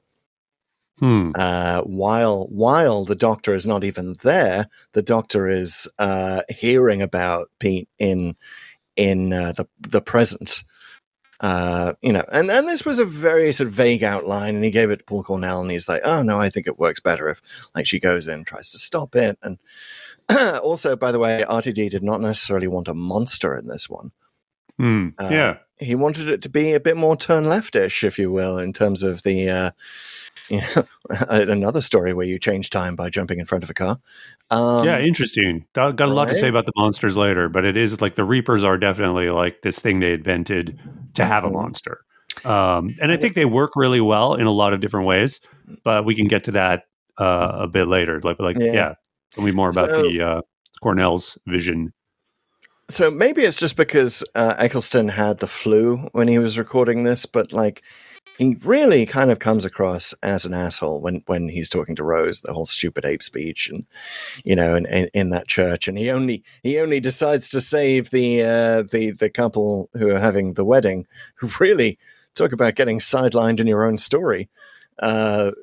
While the Doctor is not even there, the Doctor is hearing about Pete in the present. And this was a very sort of vague outline, and he gave it to Paul Cornell, and he's like, oh no, I think it works better if like she goes in, tries to stop it. And also, by the way, RTD did not necessarily want a monster in this one. He wanted it to be a bit more turn leftish, if you will, in terms of the another story where you change time by jumping in front of a car. Interesting. Got a lot to say about the monsters later, but it is like the Reapers are definitely like this thing they invented to have a monster. And I think they work really well in a lot of different ways, but we can get to that a bit later. Tell me more about the Cornell's vision. So maybe it's just because Eccleston had the flu when he was recording this, but like he really kind of comes across as an asshole when he's talking to Rose, the whole stupid ape speech, and in that church, and he only decides to save the couple who are having the wedding. Really, talk about getting sidelined in your own story. But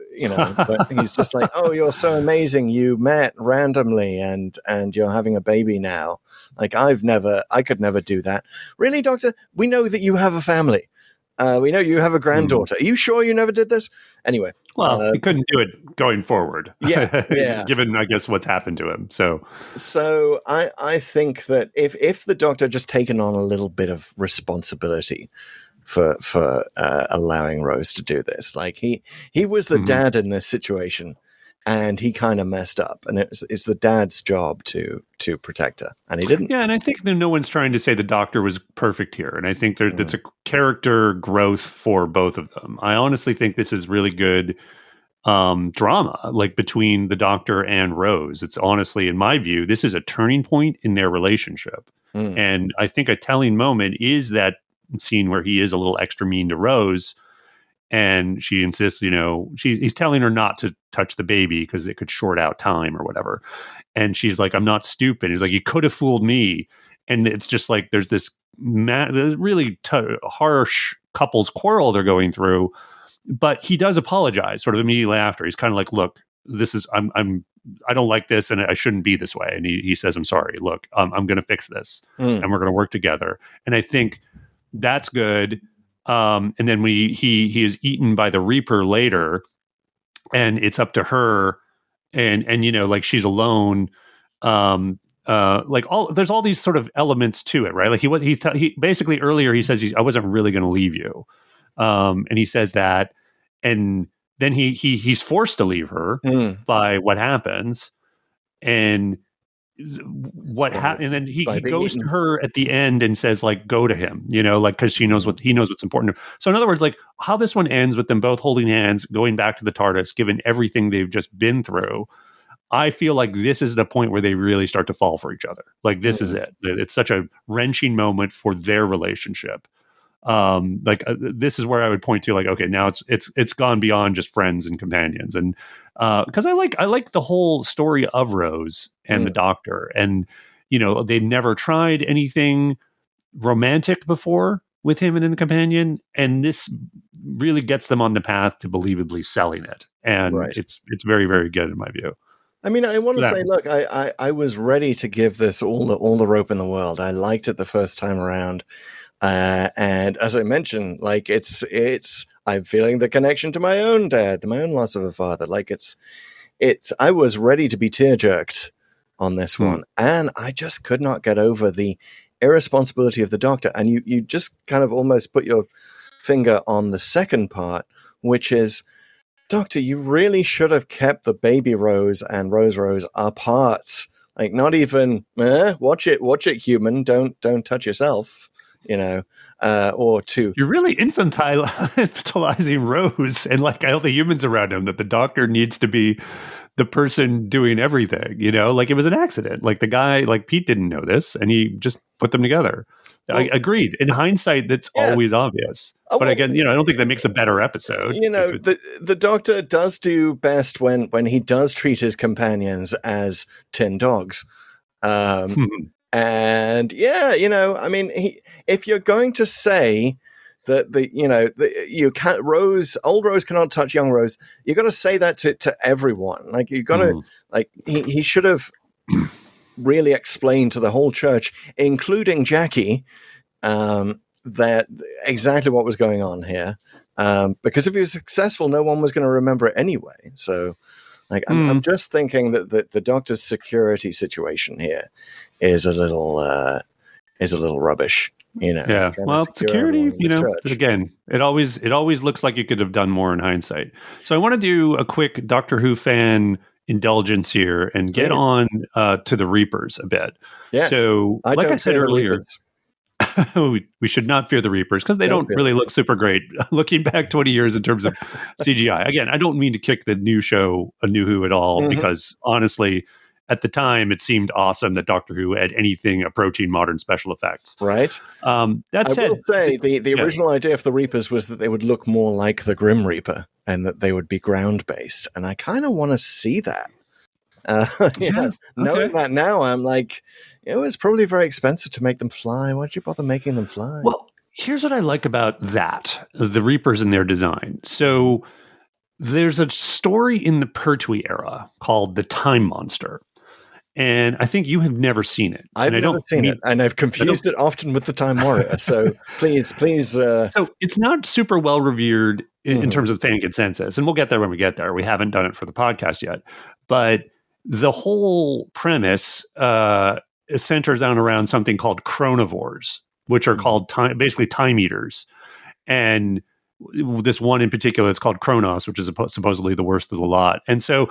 he's just like, oh, you're so amazing. You met randomly and you're having a baby now. Like I could never do that. Really, Doctor? We know that you have a family. We know you have a granddaughter. Are you sure you never did this? Anyway. Well, he couldn't do it going forward. Yeah. Given, I guess, what's happened to him. So I think that if the Doctor had just taken on a little bit of responsibility for allowing Rose to do this. Like he was the dad in this situation, and he kind of messed up, and it's the dad's job to protect her, and he didn't. Yeah, and I think that no one's trying to say the Doctor was perfect here, and I think that's a character growth for both of them. I honestly think this is really good drama, like between the Doctor and Rose. It's honestly, in my view, this is a turning point in their relationship, and I think a telling moment is that scene where he is a little extra mean to Rose, and she insists, he's telling her not to touch the baby because it could short out time or whatever. And she's like, I'm not stupid. He's like, you could have fooled me. and it's just like there's this really harsh couples quarrel they're going through. But he does apologize sort of immediately after. He's kind of like, look, this is I don't like this, and I shouldn't be this way. And he says, I'm sorry. Look, I'm going to fix this, and we're going to work together. And I think that's good. And then he is eaten by the Reaper later, and it's up to her, and like she's alone. There's all these sort of elements to it, right? Like he basically earlier he says I wasn't really going to leave you, and he says that, and then he's forced to leave her by what happens, and and then he goes to her at the end and says, like, go to him, like, because he knows what's important to him. So in other words, like, how this one ends with them both holding hands, going back to the TARDIS, given everything they've just been through, I feel like this is the point where they really start to fall for each other. Like, this is it. It's such a wrenching moment for their relationship. This is where I would point to, like, okay, now it's gone beyond just friends and companions. And because I like the whole story of Rose and the Doctor, and they never tried anything romantic before with him and the companion, and this really gets them on the path to believably selling it, and it's very, very good in my view. I mean, I want to say, look, I was ready to give this all the rope in the world. I liked it the first time around. And as I mentioned, like, I'm feeling the connection to my own dad, my own loss of a father. Like, I was ready to be tear jerked on this one. And I just could not get over the irresponsibility of the Doctor. And you just kind of almost put your finger on the second part, which is, Doctor, you really should have kept the baby Rose and Rose apart. Like, not even, watch it, human, don't touch yourself. Or two. You're really infantilizing Rose and, like, all the humans around him, that the Doctor needs to be the person doing everything, like it was an accident. Like, the guy, like Pete, didn't know this, and he just put them together. Well, I agreed. In hindsight, that's always obvious. But again, I don't think that makes a better episode. The Doctor does do best when he does treat his companions as tin dogs. And I mean, if you're going to say that you can't, old Rose cannot touch young Rose, you got to say that to everyone. Like, you got to, like, he should have really explained to the whole church, including Jackie, that exactly what was going on here. Because if he was successful, no one was going to remember it anyway. So, like, I'm just thinking that the Doctor's security situation here is a little rubbish. Yeah. Well, security, again, it always looks like you could have done more in hindsight. So I want to do a quick Doctor Who fan indulgence here and get on to the Reapers a bit. Yes. So, like I said earlier, we should not fear the Reapers because they don't really look super great looking back 20 years in terms of CGI. Again, I don't mean to kick the new show, A New Who, at all, because honestly, at the time, it seemed awesome that Doctor Who had anything approaching modern special effects. Right. That said, I will say the original idea for the Reapers was that they would look more like the Grim Reaper and that they would be ground-based. And I kind of want to see that. Knowing that now, I'm like, it was probably very expensive to make them fly. Why'd you bother making them fly? Well, here's what I like about that, the Reapers and their design. So there's a story in the Pertwee era called The Time Monster. And I think you have never seen it. I've never seen it, and I've confused it often with The Time Warrior. So please. So it's not super well revered in terms of fan consensus, and we'll get there when we get there. We haven't done it for the podcast yet, but the whole premise centers around something called chronivores, which are called basically time eaters, and this one in particular is called Kronos, which is supposedly the worst of the lot. And so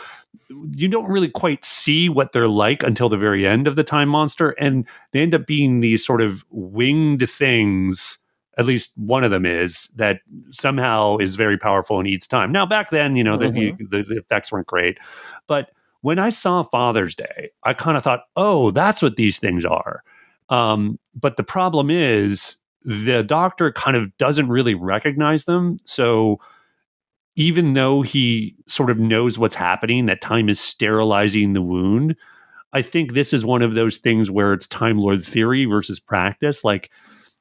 you don't really quite see what they're like until the very end of the Time Monster. And they end up being these sort of winged things, at least one of them is, that somehow is very powerful and eats time. Now, back then, the effects weren't great. But when I saw Father's Day, I kind of thought, oh, that's what these things are. But the problem is, the Doctor kind of doesn't really recognize them. So even though he sort of knows what's happening, that time is sterilizing the wound, I think this is one of those things where it's Time Lord theory versus practice. Like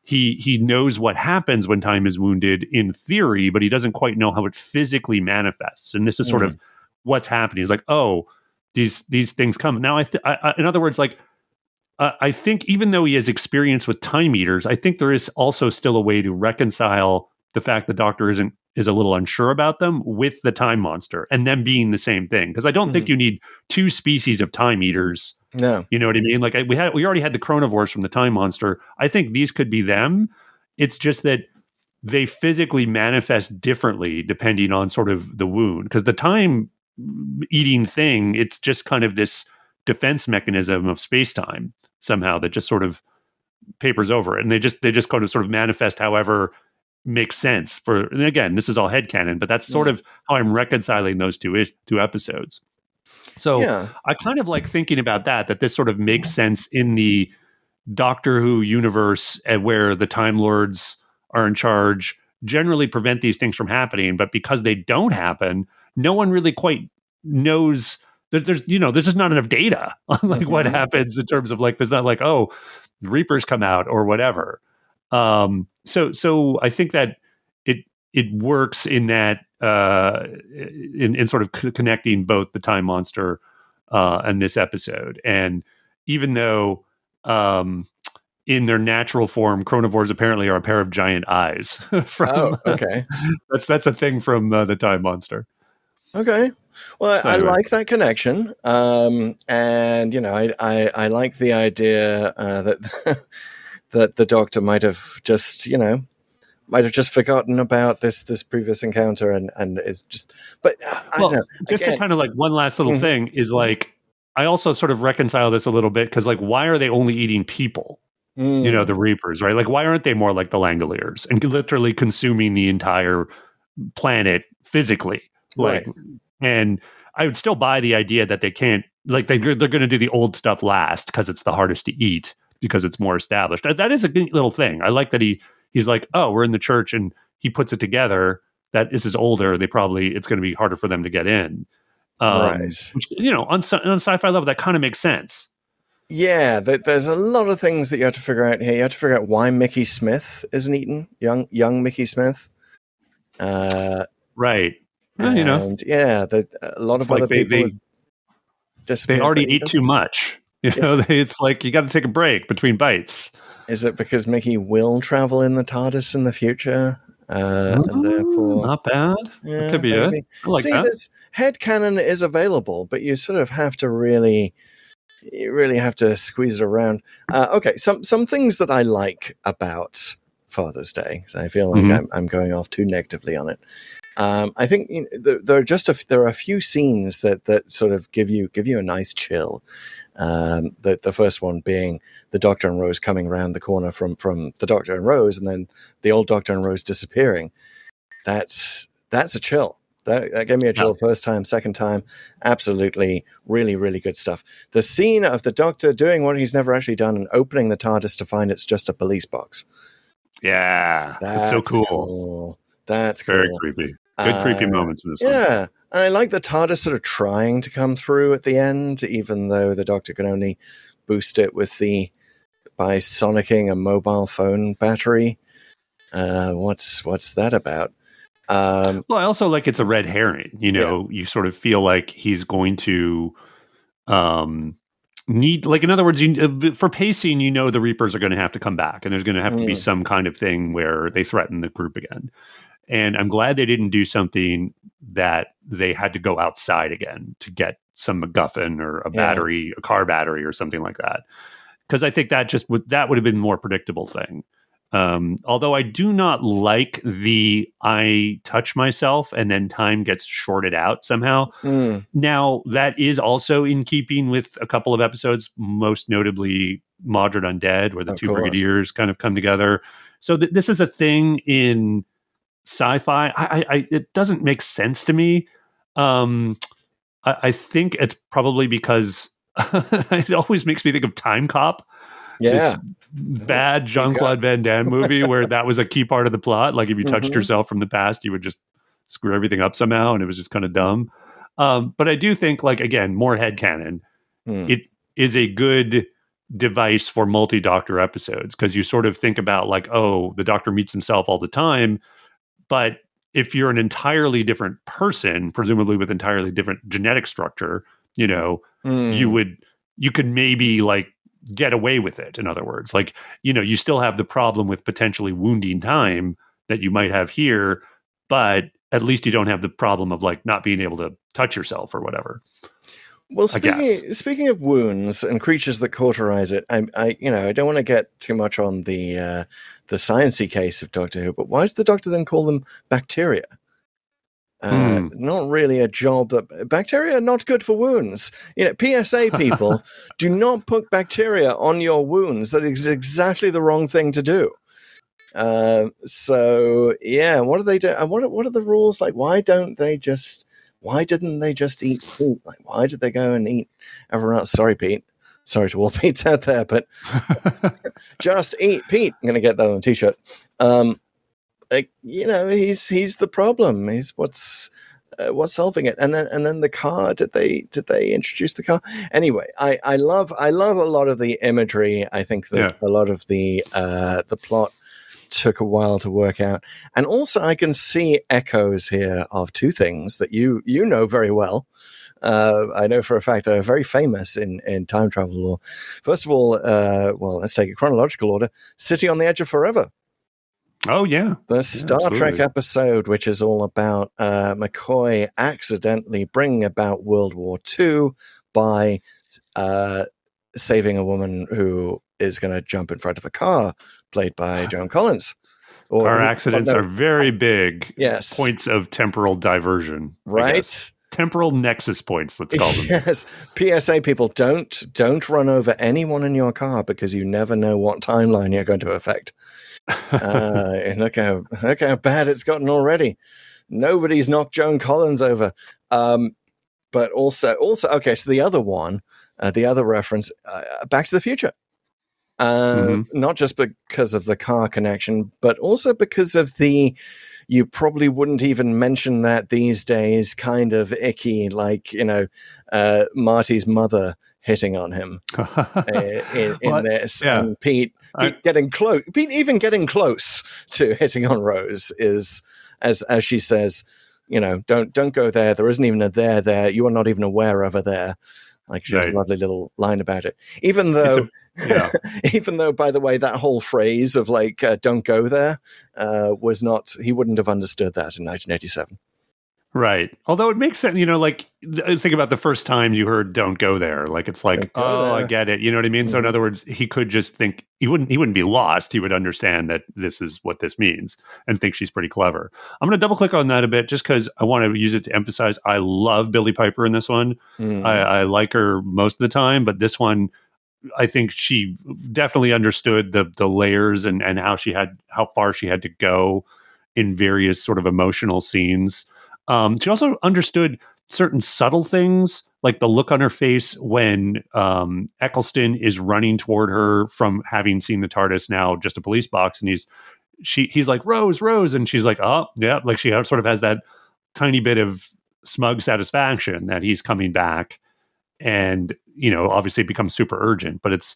he knows what happens when time is wounded in theory, but he doesn't quite know how it physically manifests. And this is sort of what's happening. He's like, oh, these things come. Now, in other words, like, I think even though he has experience with time eaters, I think there is also still a way to reconcile the fact the Doctor is a little unsure about them with the time monster and them being the same thing. Because I don't think you need two species of time eaters. No. You know what I mean? Like we already had the chronivores from the time monster. I think these could be them. It's just that they physically manifest differently depending on sort of the wound. Because the time eating thing, it's just kind of this defense mechanism of space-time somehow that just sort of papers over it. And they just kind of sort of manifest however makes sense for, and again, this is all headcanon, but that's sort of how I'm reconciling those two episodes. So I kind of like thinking about that this sort of makes sense in the Doctor Who universe, where the Time Lords are in charge, generally prevent these things from happening. But because they don't happen, no one really quite knows that there's just not enough data on like what happens in terms of like, there's not like, oh, the Reapers come out or whatever. So I think that it works in that, in sort of connecting both the Time Monster and this episode. And even though in their natural form, chronivores apparently are a pair of giant eyes. That's a thing from the Time Monster. Okay. Well, So anyway. I like that connection. And, I like the idea that that the Doctor might have just forgotten about this previous encounter and is just, but I don't know. Just to kind of like one last little thing is like, I also sort of reconcile this a little bit because like, why are they only eating people? The Reapers, right? Like, why aren't they more like the Langoliers and literally consuming the entire planet physically? Like, and I would still buy the idea that they can't, like, they're going to do the old stuff last because it's the hardest to eat because it's more established. That is a good little thing. I like that he's like, oh, we're in the church, and he puts it together that this is older. It's going to be harder for them to get in. Which, on sci-fi level, that kind of makes sense. Yeah, there's a lot of things that you have to figure out here. You have to figure out why Mickey Smith isn't eaten, young Mickey Smith. Right. Well, a lot of other people they already ate too much. It's like you got to take a break between bites. Is it because Mickey will travel in the TARDIS in the future? And therefore, not bad. That could be it. I like that. Headcanon is available, but you sort of have to really have to squeeze it around. Okay, some things that I like about Father's Day, because I feel like I'm going off too negatively on it. I think there are a few scenes that sort of give you a nice chill. The first one being the Doctor and Rose coming around the corner from the Doctor and Rose, and then the old Doctor and Rose disappearing. That's a chill. That gave me a chill first time, second time. Absolutely, really, really good stuff. The scene of the Doctor doing what he's never actually done and opening the TARDIS to find it's just a police box. Yeah, that's so cool. That's very cool. Creepy. Good creepy moments in this one. Yeah, and I like the TARDIS sort of trying to come through at the end, even though the Doctor can only boost it by sonicking a mobile phone battery. What's that about? Well, I also like it's a red herring. You sort of feel like he's going to need, like, in other words, for pacing, the Reapers are going to have to come back, and there's going to have to be some kind of thing where they threaten the group again. And I'm glad they didn't do something that they had to go outside again to get some MacGuffin or a battery, a car battery or something like that. Because I think that would have been a more predictable thing. Although I do not like I touch myself and then time gets shorted out somehow. Now, that is also in keeping with a couple of episodes, most notably Mordred Undead, where the two Brigadiers kind of come together. So this is a thing in sci-fi. It doesn't make sense to me. I think it's probably because it always makes me think of Time Cop. This bad Jean-Claude Van Damme movie where that was a key part of the plot. Like, if you touched yourself from the past, you would just screw everything up somehow, and it was just kind of dumb. But I do think, like, again, more headcanon. is a good device for multi-Doctor episodes, because you sort of think about like, oh, the Doctor meets himself all the time, but if you're an entirely different person, presumably with entirely different genetic structure, you could maybe like get away with it. In other words, like, you still have the problem with potentially wounding time that you might have here, but at least you don't have the problem of like not being able to touch yourself or whatever. Well, speaking of wounds and creatures that cauterize it, I don't want to get too much on the sciencey case of Doctor Who, but why does the Doctor then call them bacteria? Not really a job that bacteria are not good for wounds. PSA people, do not put bacteria on your wounds. That is exactly the wrong thing to do. So yeah, what do they do? And what are the rules? Like, why didn't they just eat Pete? Like, why did they go and eat everyone else? Sorry, Pete. Sorry to all Pete's out there, but just eat Pete. I'm going to get that on a t-shirt. He's the problem. He's what's solving it. And then the car. Did they introduce the car? Anyway, I love a lot of the imagery. I think that a lot of the plot took a while to work out, and also I can see echoes here of two things that you know very well. I know for a fact that are very famous in time travel lore. First of all, let's take a chronological order. City on the Edge of Forever. Oh yeah, the Star Trek episode, which is all about McCoy accidentally bringing about World War II by saving a woman who is going to jump in front of a car, played by Joan Collins. Car accidents are very big points of temporal diversion, right? Temporal nexus points, let's call them. Yes. PSA people, don't run over anyone in your car, because you never know what timeline you're going to affect. Look how bad it's gotten already. Nobody's knocked Joan Collins over. But also, okay, so the other one, the other reference, Back to the Future. Not just because of the car connection, but also because of you probably wouldn't even mention that these days, kind of icky, like, Marty's mother hitting on him in this. Yeah. And Pete getting close. Pete even getting close to hitting on Rose is, as she says, don't go there. There isn't even a there. You are not even aware of a there. Like, she has a lovely little line about it. Even though, by the way, that whole phrase of like, don't go there, was not, he wouldn't have understood that in 1987. Right. Although it makes sense, like, think about the first time you heard "Don't go there." Like, it's like, I get it. You know what I mean? Mm-hmm. So in other words, he could just think he wouldn't be lost. He would understand that this is what this means and think she's pretty clever. I'm going to double click on that a bit just because I want to use it to emphasize I love Billie Piper in this one. I like her most of the time, but this one, I think she definitely understood the layers and how far she had to go in various sort of emotional scenes. She also understood certain subtle things, like the look on her face when Eccleston is running toward her from having seen the TARDIS, now just a police box, and he's like, Rose, and she's like, oh yeah, like she sort of has that tiny bit of smug satisfaction that he's coming back, and obviously it becomes super urgent, but it's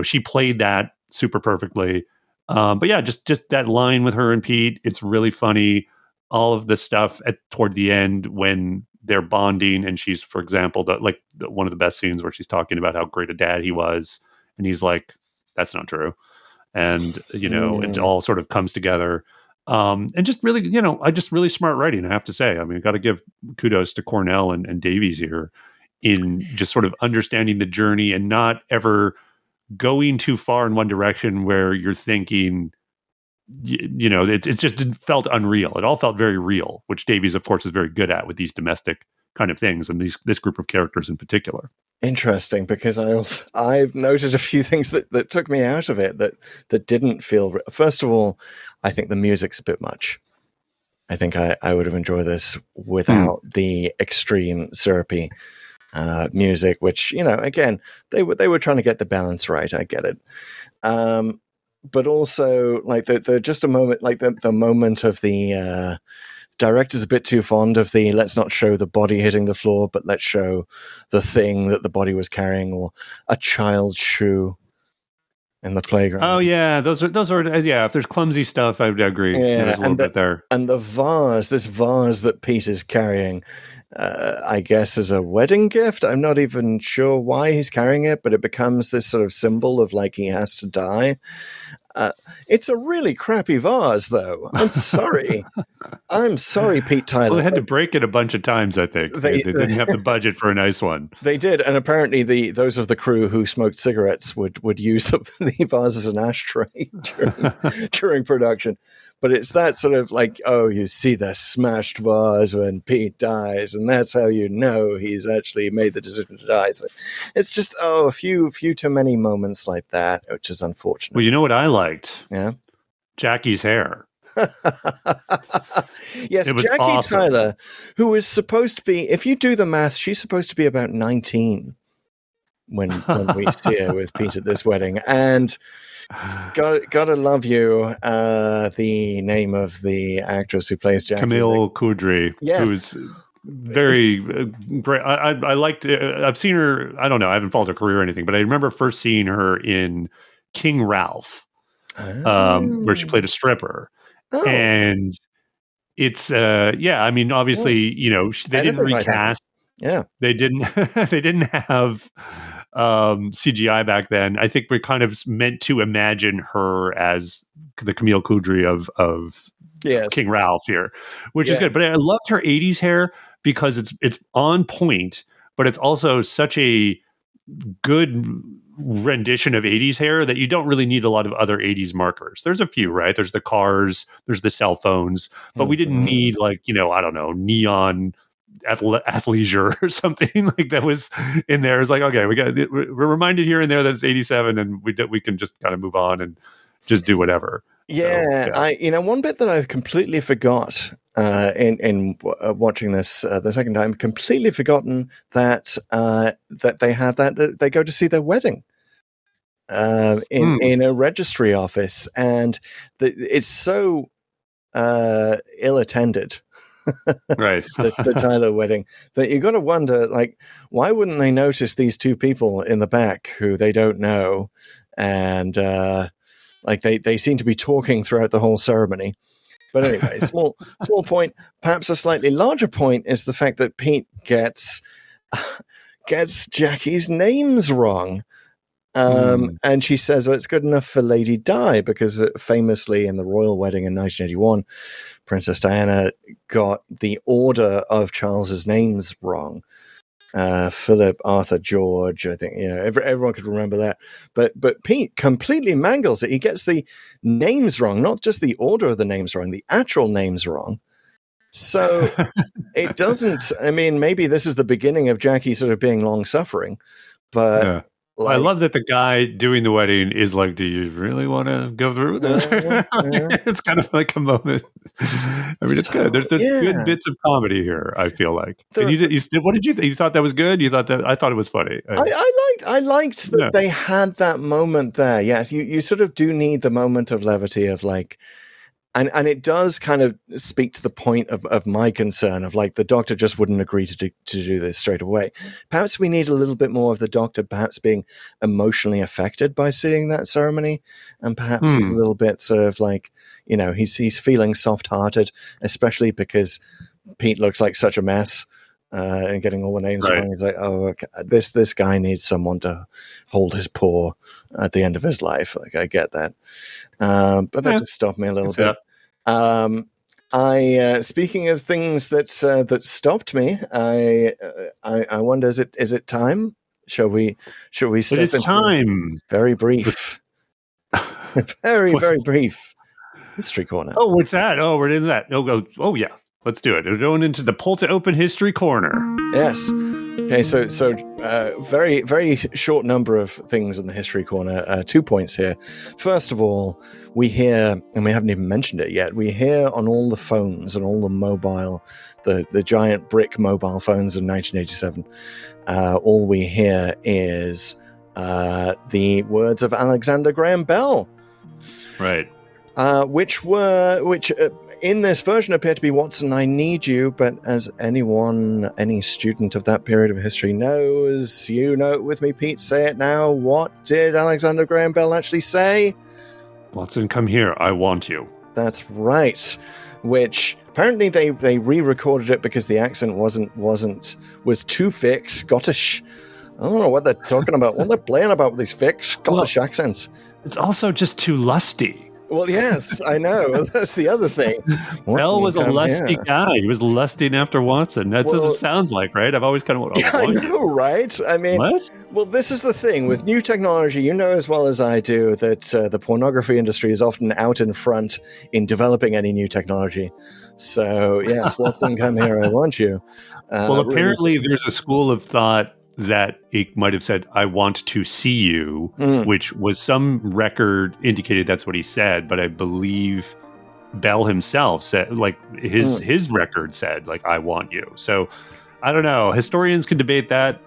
she played that super perfectly. But yeah, just that line with her and Pete, it's really funny. All of the stuff toward the end when they're bonding, and she's, for example, one of the best scenes where she's talking about how great a dad he was, and he's like, "That's not true," and it all sort of comes together, and just really, just really smart writing. I have to say, I mean, got to give kudos to Cornell and Davies here in just sort of understanding the journey and not ever going too far in one direction where you're thinking, it just felt unreal. It all felt very real, which Davies, of course, is very good at with these domestic kind of things and this group of characters in particular. Interesting, because I've noted a few things that took me out of it that didn't feel. First of all, I think the music's a bit much. I think I would have enjoyed this without the extreme syrupy music, which again they were trying to get the balance right. I get it. But also, like the just a moment, like the moment of the director's a bit too fond of the let's not show the body hitting the floor, but let's show the thing that the body was carrying, or a child's shoe in the playground. Oh yeah, those are yeah. If there's clumsy stuff, I would agree. Yeah, There's a little bit there. And the vase, this vase that Pete is carrying, I guess as a wedding gift. I'm not even sure why he's carrying it, but it becomes this sort of symbol of like he has to die. It's a really crappy vase, though. I'm sorry. I'm sorry, Pete Tyler. Well, they had to break it a bunch of times, I think. They didn't have the budget for a nice one. They did, and apparently those of the crew who smoked cigarettes would use the vase as an ashtray during production. But it's that sort of like, oh, you see the smashed vase when Pete dies, and that's how you know he's actually made the decision to die. So it's just, a few too many moments like that, which is unfortunate. Well, you know what I liked? Yeah. Jackie's hair. Yes, it was Jackie awesome. Tyler, who is supposed to be, if you do the math, she's supposed to be about 19 when we see her with Pete at this wedding. And gotta love you, the name of the actress who plays Jackie. Camille Coudry, yes. Who's very great. I liked I've seen her, I don't know, I haven't followed her career or anything, but I remember first seeing her in King Ralph, where she played a stripper. Oh. And it's I mean, obviously, they didn't recast. Yeah, they didn't have CGI back then. I think we're kind of meant to imagine her as the Camille Coudry of King Ralph here, which is good. But I loved her 80s hair because it's on point, but it's also such a good rendition of 80s hair that you don't really need a lot of other 80s markers. There's a few, right? There's the cars, there's the cell phones, but we didn't need I don't know, neon athleisure or something like that was in there. It's like, okay, we're reminded here and there that it's 87 and we can just kind of move on and just do whatever. I one bit that I've completely forgot in watching this the second time, completely forgotten that they have that they go to see their wedding in a registry office, and it's so ill attended. Right. the Tyler wedding, that you got to wonder, like, why wouldn't they notice these two people in the back who they don't know, and like they seem to be talking throughout the whole ceremony. But anyway, small point. Perhaps a slightly larger point is the fact that Pete gets Jackie's names wrong. And she says, it's good enough for Lady Di, because famously in the royal wedding in 1981, Princess Diana got the order of Charles's names wrong. Philip, Arthur, George, I think, everyone could remember that. But Pete completely mangles it. He gets the names wrong, not just the order of the names wrong, the actual names wrong. So it doesn't, I mean, maybe this is the beginning of Jackie sort of being long-suffering, but... Yeah. I love that the guy doing the wedding is like, do you really want to go through this? It's kind of like a moment. I mean, it's good. There's good bits of comedy here, I feel like. And what did you think? You thought that was good? You thought that? I thought it was funny. I liked that they had that moment there. Yes, you sort of do need the moment of levity of like, and it does kind of speak to the point of my concern of like the Doctor just wouldn't agree to do this straight away. Perhaps we need a little bit more of the Doctor perhaps being emotionally affected by seeing that ceremony, and perhaps he's a little bit sort of like, he's feeling soft-hearted, especially because Pete looks like such a mess and getting all the names wrong. He's like, oh, okay, this guy needs someone to hold his paw at the end of his life. Like, I get that. But that just stopped me a little bit. Speaking of things that stopped me, I wonder, is it time? Shall we step into It is time. Very brief, very brief history corner. Oh, what's that? Oh, we're in that. Oh yeah. Let's do it. We're going into the Pull to Open History Corner. Yes. Okay, so very, very short number of things in the History Corner. 2 points here. First of all, we hear, and we haven't even mentioned it yet, we hear on all the phones and all the mobile, the giant brick mobile phones in 1987, all we hear is the words of Alexander Graham Bell. Right. Which in this version appear to be Watson, I need you, but as any student of that period of history knows, you know it with me, Pete, say it now. What did Alexander Graham Bell actually say? Watson, come here. I want you. That's right. Which apparently they re-recorded it because the accent was too thick, Scottish. I don't know what they're talking about. What they're playing about with these thick Scottish accents. It's also just too lusty. Well, yes, I know. That's the other thing. Bell was a lusty guy. He was lusting after Watson. That's what it sounds like, right? I've always kind of I know, right? I mean, what? Well, this is the thing. With new technology, you know as well as I do that the pornography industry is often out in front in developing any new technology. So, yes, Watson, come here, I want you. Well, apparently there's a school of thought that it might have said, I want to see you, which was some record indicated that's what he said, but I believe Bell himself said, like, his record said, like, I want you. So, I don't know. Historians can debate that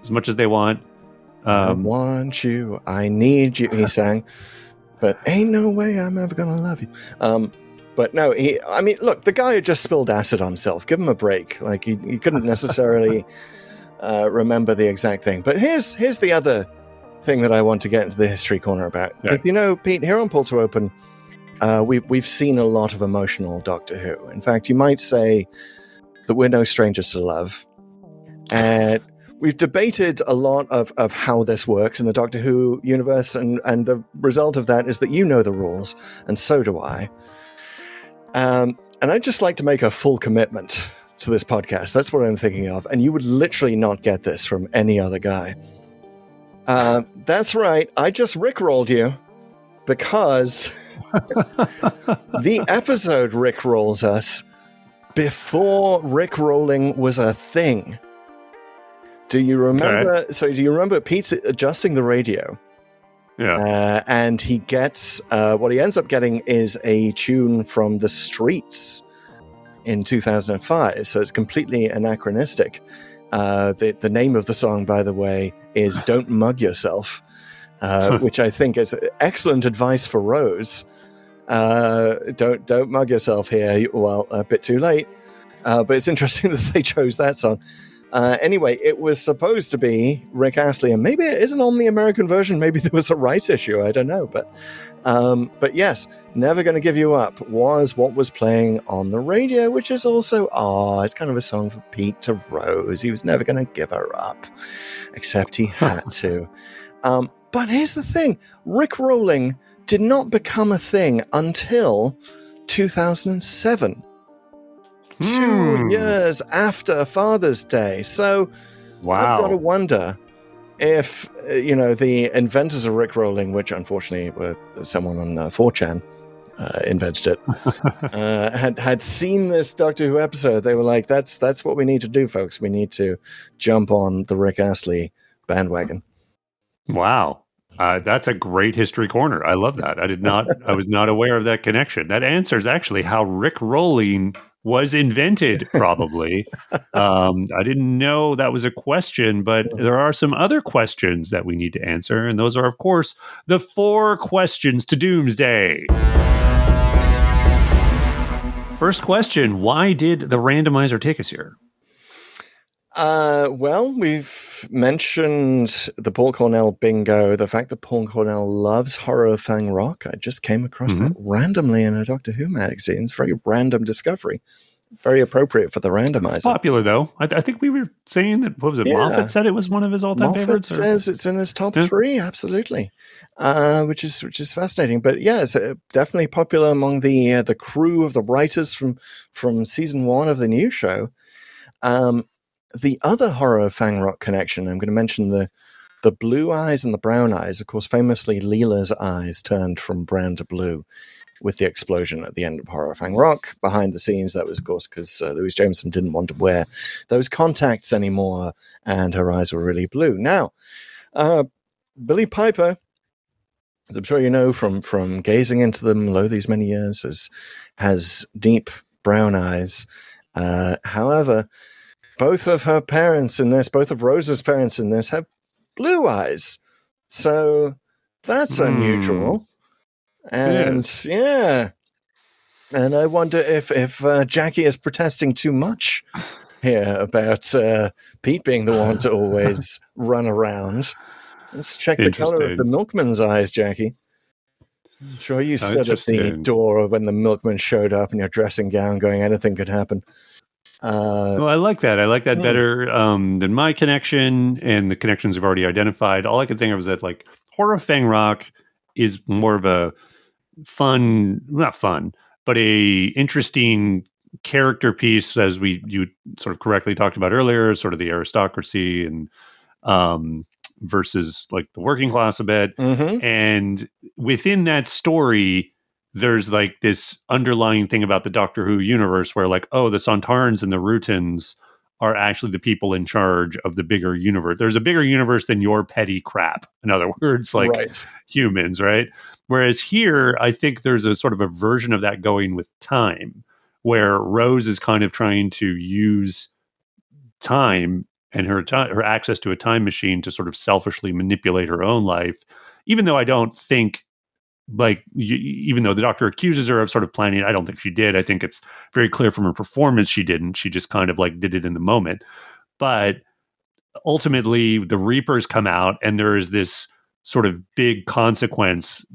as much as they want. I want you, I need you, he sang. But ain't no way I'm ever gonna love you. But no, look, the guy had just spilled acid on himself. Give him a break. Like, he couldn't necessarily... remember the exact thing. But here's the other thing that I want to get into the history corner about. Because, Pete, here on Pull to Open, we've seen a lot of emotional Doctor Who. In fact, you might say that we're no strangers to love. And we've debated a lot of how this works in the Doctor Who universe, and the result of that is that you know the rules, and so do I. And I'd just like to make a full commitment to this podcast. That's what I'm thinking of. And you would literally not get this from any other guy. That's right. I just Rickrolled you because the episode Rickrolls us before Rickrolling was a thing. Do you remember? Okay. So do you remember Pete's adjusting the radio? Yeah. And he gets, what he ends up getting is a tune from The Streets in 2005, so it's completely anachronistic. The name of the song, by the way, is Don't Mug Yourself, which I think is excellent advice for Rose. Don't mug yourself here. Well, a bit too late. But it's interesting that they chose that song. Anyway, it was supposed to be Rick Astley, and maybe it isn't on the American version. Maybe there was a rights issue. I don't know. But yes, Never Gonna Give You Up was what was playing on the radio, which is also, it's kind of a song for Pete to Rose. He was never going to give her up, except he had to. But here's the thing. Rickrolling did not become a thing until 2007. 2 years after Father's Day. So wow. I've got to wonder if, the inventors of Rickrolling, which unfortunately were someone on 4chan invented it, had seen this Doctor Who episode. They were like, that's what we need to do, folks. We need to jump on the Rick Astley bandwagon. Wow. That's a great history corner. I love that. I was not aware of that connection. That answers actually how Rickrolling was invented, probably. I didn't know that was a question, but there are some other questions that we need to answer, and those are, of course, the 4 questions to Doomsday. First question, why did the randomizer take us here? Well, we've mentioned the Paul Cornell bingo, the fact that Paul Cornell loves horror fang rock. I just came across that randomly in a Doctor Who magazine. It's a very random discovery. Very appropriate for the randomizer. It's popular, though. I think we were saying that, what was it, Moffat said it was one of his all-time favorites? Moffat says it's in his top 3, absolutely, which is fascinating. But yeah, it's definitely popular among the crew of the writers from season 1 of the new show. The other horror fang rock connection, I'm going to mention the blue eyes and the brown eyes. Of course, famously, Leela's eyes turned from brown to blue with the explosion at the end of Horror Fang Rock. Behind the scenes, that was, of course, because Louise Jameson didn't want to wear those contacts anymore, and her eyes were really blue. Now, Billie Piper, as I'm sure you know from gazing into them all these many years, has deep brown eyes. However, both of her parents in this, both of Rose's parents in this, have blue eyes. So that's unusual. And yeah. And I wonder if Jackie is protesting too much here about Pete being the one to always run around. Let's check the color of the milkman's eyes, Jackie. I'm sure you stood at the door when the milkman showed up in your dressing gown going, anything could happen. Well, I like that. I like that better than my connection and the connections we've already identified. All I could think of is that, like, Horror Fang Rock is more of a not fun, but a interesting character piece, as you sort of correctly talked about earlier, sort of the aristocracy and versus like the working class a bit. Mm-hmm. And within that story, there's like this underlying thing about the Doctor Who universe where, like, oh, the Sontarans and the Rutans are actually the people in charge of the bigger universe. There's a bigger universe than your petty crap. In other words, like humans, right? Whereas here, I think there's a sort of a version of that going with time, where Rose is kind of trying to use time and her access to a time machine to sort of selfishly manipulate her own life, even though I don't think, like, even though the Doctor accuses her of sort of planning it, I don't think she did. I think it's very clear from her performance she didn't. She just kind of like did it in the moment. But ultimately, the Reapers come out, and there is this sort of big consequence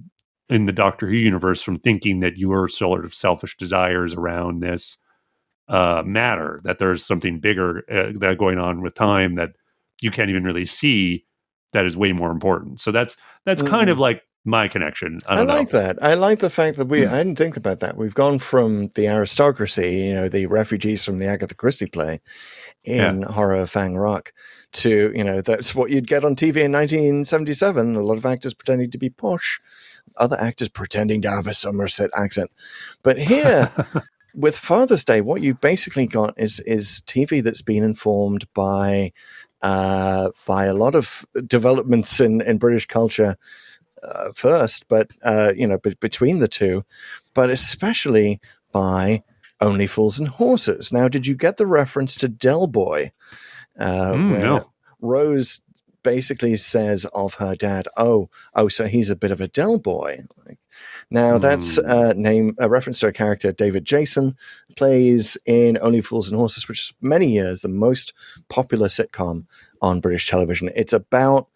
in the Doctor Who universe from thinking that your sort of selfish desires around this matter, that there's something bigger that going on with time that you can't even really see that is way more important. So that's kind of like my connection. I like that. I like the fact that I didn't think about that. We've gone from the aristocracy, the refugees from the Agatha Christie play in Horror Fang Rock, to, that's what you'd get on TV in 1977. A lot of actors pretending to be posh, other actors pretending to have a Somerset accent. But here, with Father's Day, what you've basically got is TV that's been informed by a lot of developments in British culture first, but between the two, but especially by Only Fools and Horses. Now, did you get the reference to Del Boy? Where no. Rose basically says of her dad, oh, so he's a bit of a Del Boy. Now, that's a reference to a character David Jason plays in Only Fools and Horses, which is many years the most popular sitcom on British television. It's about,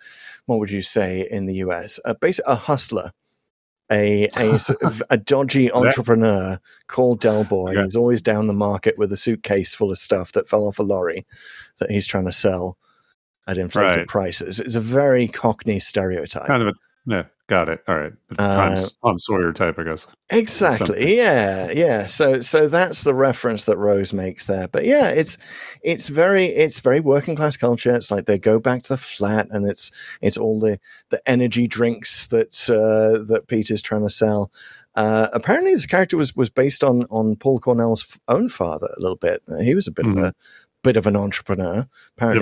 what would you say in the US? Basically, a hustler, a sort of a dodgy entrepreneur called Del Boy. Yeah. He's always down the market with a suitcase full of stuff that fell off a lorry that he's trying to sell at inflated prices. It's a very Cockney stereotype. Kind of got it. All right. Tom Sawyer type, I guess. Exactly. Yeah. So that's the reference that Rose makes there. But yeah, it's very working class culture. It's like they go back to the flat, and it's all the energy drinks that Peter's trying to sell. Apparently, this character was based on Paul Cornell's own father a little bit. He was a bit of an entrepreneur, apparently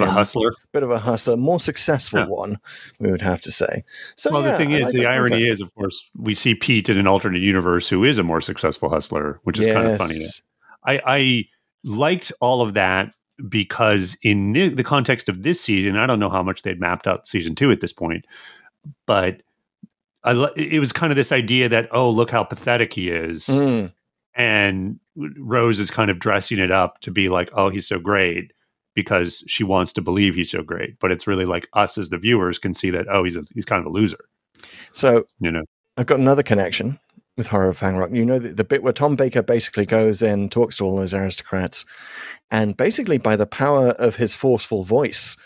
bit of a hustler, more successful one, we would have to say. So, the thing is, the irony is, of course, we see Pete in an alternate universe who is a more successful hustler, which is kind of funny. I liked all of that because in the context of this season, I don't know how much they'd mapped out season 2 at this point, but it was kind of this idea that, oh, look how pathetic he is. And Rose is kind of dressing it up to be like, oh, he's so great, because she wants to believe he's so great. But it's really like us as the viewers can see that, oh, he's kind of a loser. So, I've got another connection with Horror of Fang Rock. The bit where Tom Baker basically goes in, talks to all those aristocrats, and basically by the power of his forceful voice,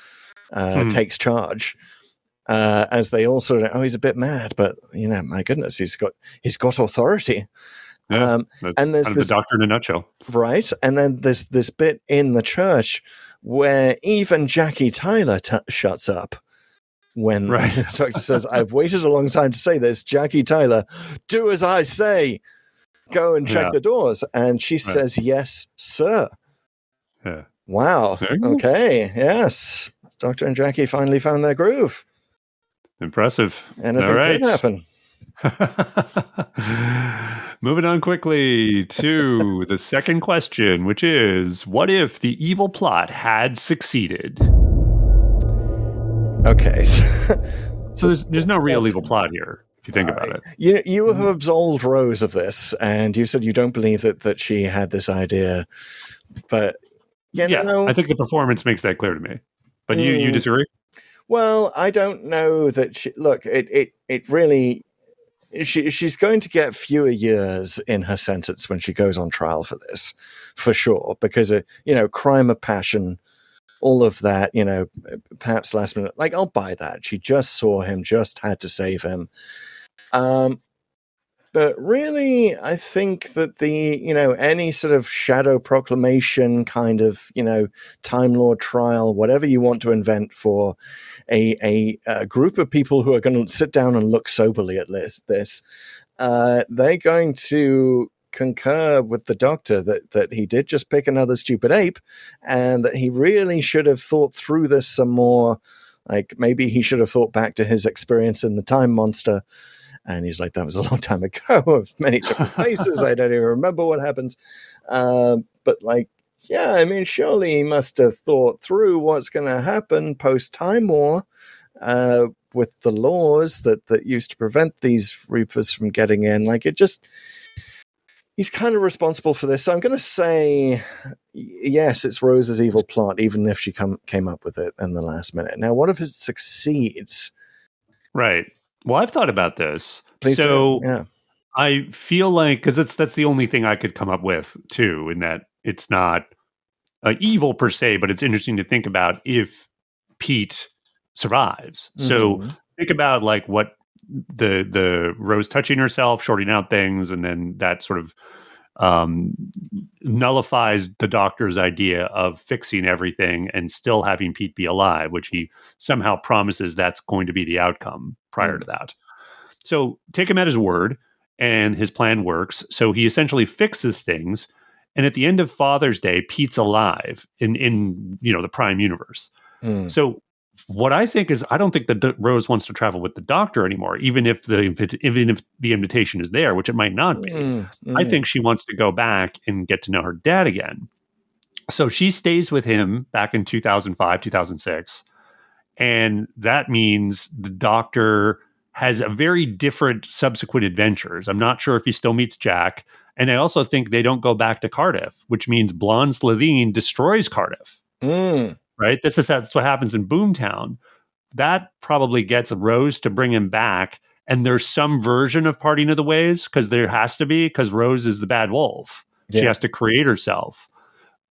takes charge. As they all sort of, oh, he's a bit mad, but my goodness, he's got authority. Yeah, and there's kind of the Doctor in a nutshell, right? And then there's this bit in the church where even Jackie Tyler shuts up when the Doctor says, "I've waited a long time to say this." Jackie Tyler, do as I say. Go and check the doors, and she says, "Yes, sir." Yeah. Wow. Okay. Yes. Doctor and Jackie finally found their groove. Impressive. Anything could happen. Moving on quickly to the second question, which is, what if the evil plot had succeeded? Okay. So there's no real evil plot here. you think about it. You have absolved Rose of this, and you said you don't believe that she had this idea, but I think the performance makes that clear to me. But you disagree? Well, I don't know that she. Look, it really. She's going to get fewer years in her sentence when she goes on trial for this, for sure, because crime of passion, all of that, perhaps last minute. Like, I'll buy that. She just saw him, just had to save him. But really, I think that any sort of shadow proclamation kind of, Time Lord trial, whatever you want to invent for a group of people who are going to sit down and look soberly at this, they're going to concur with the Doctor that he did just pick another stupid ape, and that he really should have thought through this some more. Like, maybe he should have thought back to his experience in the Time Monster. And he's like, that was a long time ago, of many different places. I don't even remember what happens. But surely he must have thought through what's going to happen post-Time War with the laws that used to prevent these Reapers from getting in. He's kind of responsible for this. So I'm going to say, yes, it's Rose's evil plot, even if she came up with it in the last minute. Now, what if it succeeds? Right. Well, I've thought about this. Please so do. Yeah. I feel like, because that's the only thing I could come up with too, in that it's not evil per se, but it's interesting to think about if Pete survives. Mm-hmm. So think about like what the Rose touching herself, shorting out things, and then that sort of nullifies the Doctor's idea of fixing everything and still having Pete be alive, which he somehow promises that's going to be the outcome prior to that. So take him at his word, and his plan works. So he essentially fixes things, and at the end of Father's Day, Pete's alive in the Prime universe. So what I think is, I don't think that Rose wants to travel with the Doctor anymore, even if the invitation is there, which it might not be. I think she wants to go back and get to know her dad again. So she stays with him back in 2005, 2006. And that means the Doctor has a very different subsequent adventures. I'm not sure if he still meets Jack. And I also think they don't go back to Cardiff, which means Blonde Slitheen destroys Cardiff. Right? That's what happens in Boomtown. That probably gets Rose to bring him back. And there's some version of parting of the ways, because there has to be, because Rose is the bad wolf. Yeah. She has to create herself.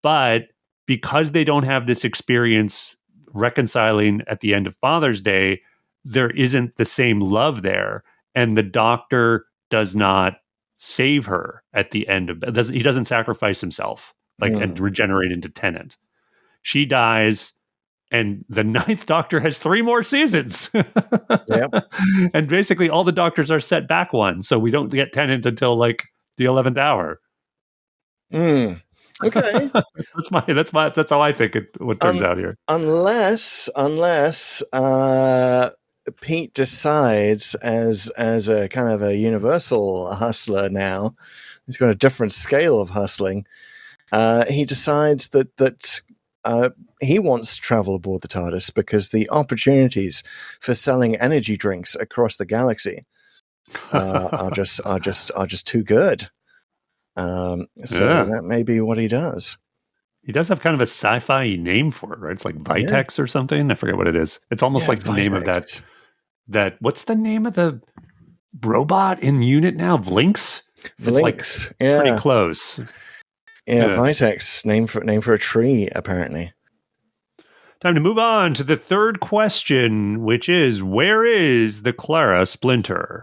But because they don't have this experience reconciling at the end of Father's Day, there isn't the same love there. And the Doctor does not save her at the end of it. He doesn't sacrifice himself and regenerate into Tennant. She dies, and the 9th Doctor has 3 more seasons. Yep. And basically all the Doctors are set back one, so we don't get Tennant until like the 11th hour. Okay. That's how I think what turns out here. Unless Pete decides, as a kind of a universal hustler now, he's got a different scale of hustling. He decides that he wants to travel aboard the TARDIS because the opportunities for selling energy drinks across the galaxy are just too good. That may be what he does. He does have kind of a sci-fi name for it, right? It's like Vitex or something. I forget what it is. It's almost like the name of that. What's the name of the robot in Unit now? Vlinx? Vlinx. Pretty close. Yeah, Vitex, name for a tree, apparently. Time to move on to the third question, which is, where is the Clara Splinter?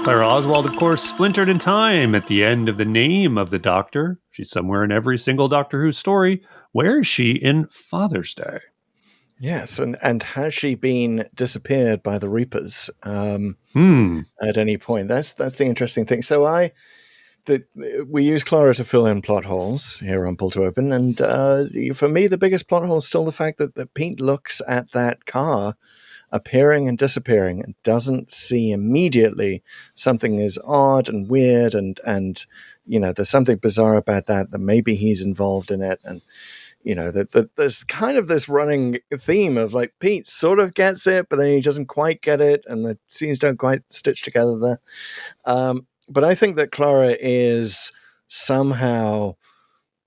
Clara Oswald, of course, splintered in time at the end of the name of the Doctor. She's somewhere in every single Doctor Who story. Where is she in Father's Day? Yes, and has she been disappeared by the Reapers at any point? That's the interesting thing. So we use Clara to fill in plot holes here on Pull to Open, and for me, the biggest plot hole is still the fact that Pete looks at that car appearing and disappearing and doesn't see immediately something is odd and weird and there's something bizarre about that maybe he's involved in it. And that there's kind of this running theme of like Pete sort of gets it, but then he doesn't quite get it, and the scenes don't quite stitch together there. But I think that Clara is somehow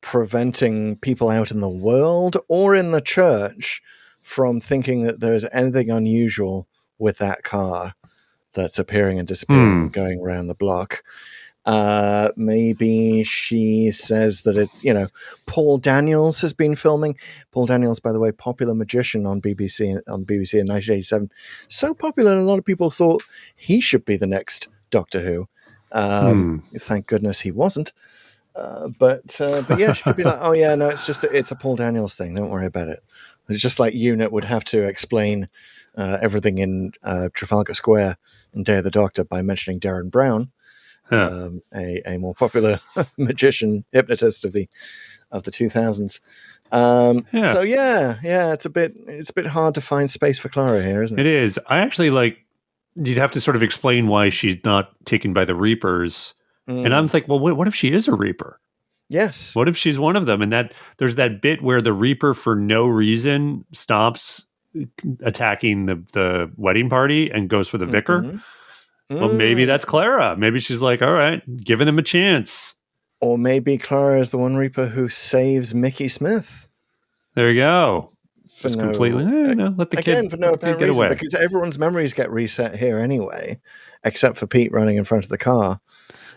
preventing people out in the world or in the church from thinking that there's anything unusual with that car that's appearing and disappearing and going around the block. Maybe she says that it's, Paul Daniels has been filming. Paul Daniels, by the way, popular magician on BBC in 1987. So popular, a lot of people thought he should be the next Doctor Who. Thank goodness he wasn't. But yeah, she could be like, oh yeah, no, it's a Paul Daniels thing. Don't worry about it. It's just like UNIT would have to explain everything in Trafalgar Square in Day of the Doctor by mentioning Darren Brown. A more popular magician hypnotist of the 2000s. So yeah, it's a bit hard to find space for Clara here, isn't it? It is. I actually you'd have to sort of explain why she's not taken by the Reapers. And I'm like, well, what if she is a Reaper? Yes. What if she's one of them? And that there's that bit where the Reaper, for no reason, stops attacking the wedding party and goes for the vicar. Well, maybe that's Clara. Maybe she's like, all right, giving him a chance. Or maybe Clara is the one Reaper who saves Mickey Smith. There you go. For Just no, completely, let the again, kid, for no apparent get reason, away. because everyone's memories get reset here anyway, except for Pete running in front of the car.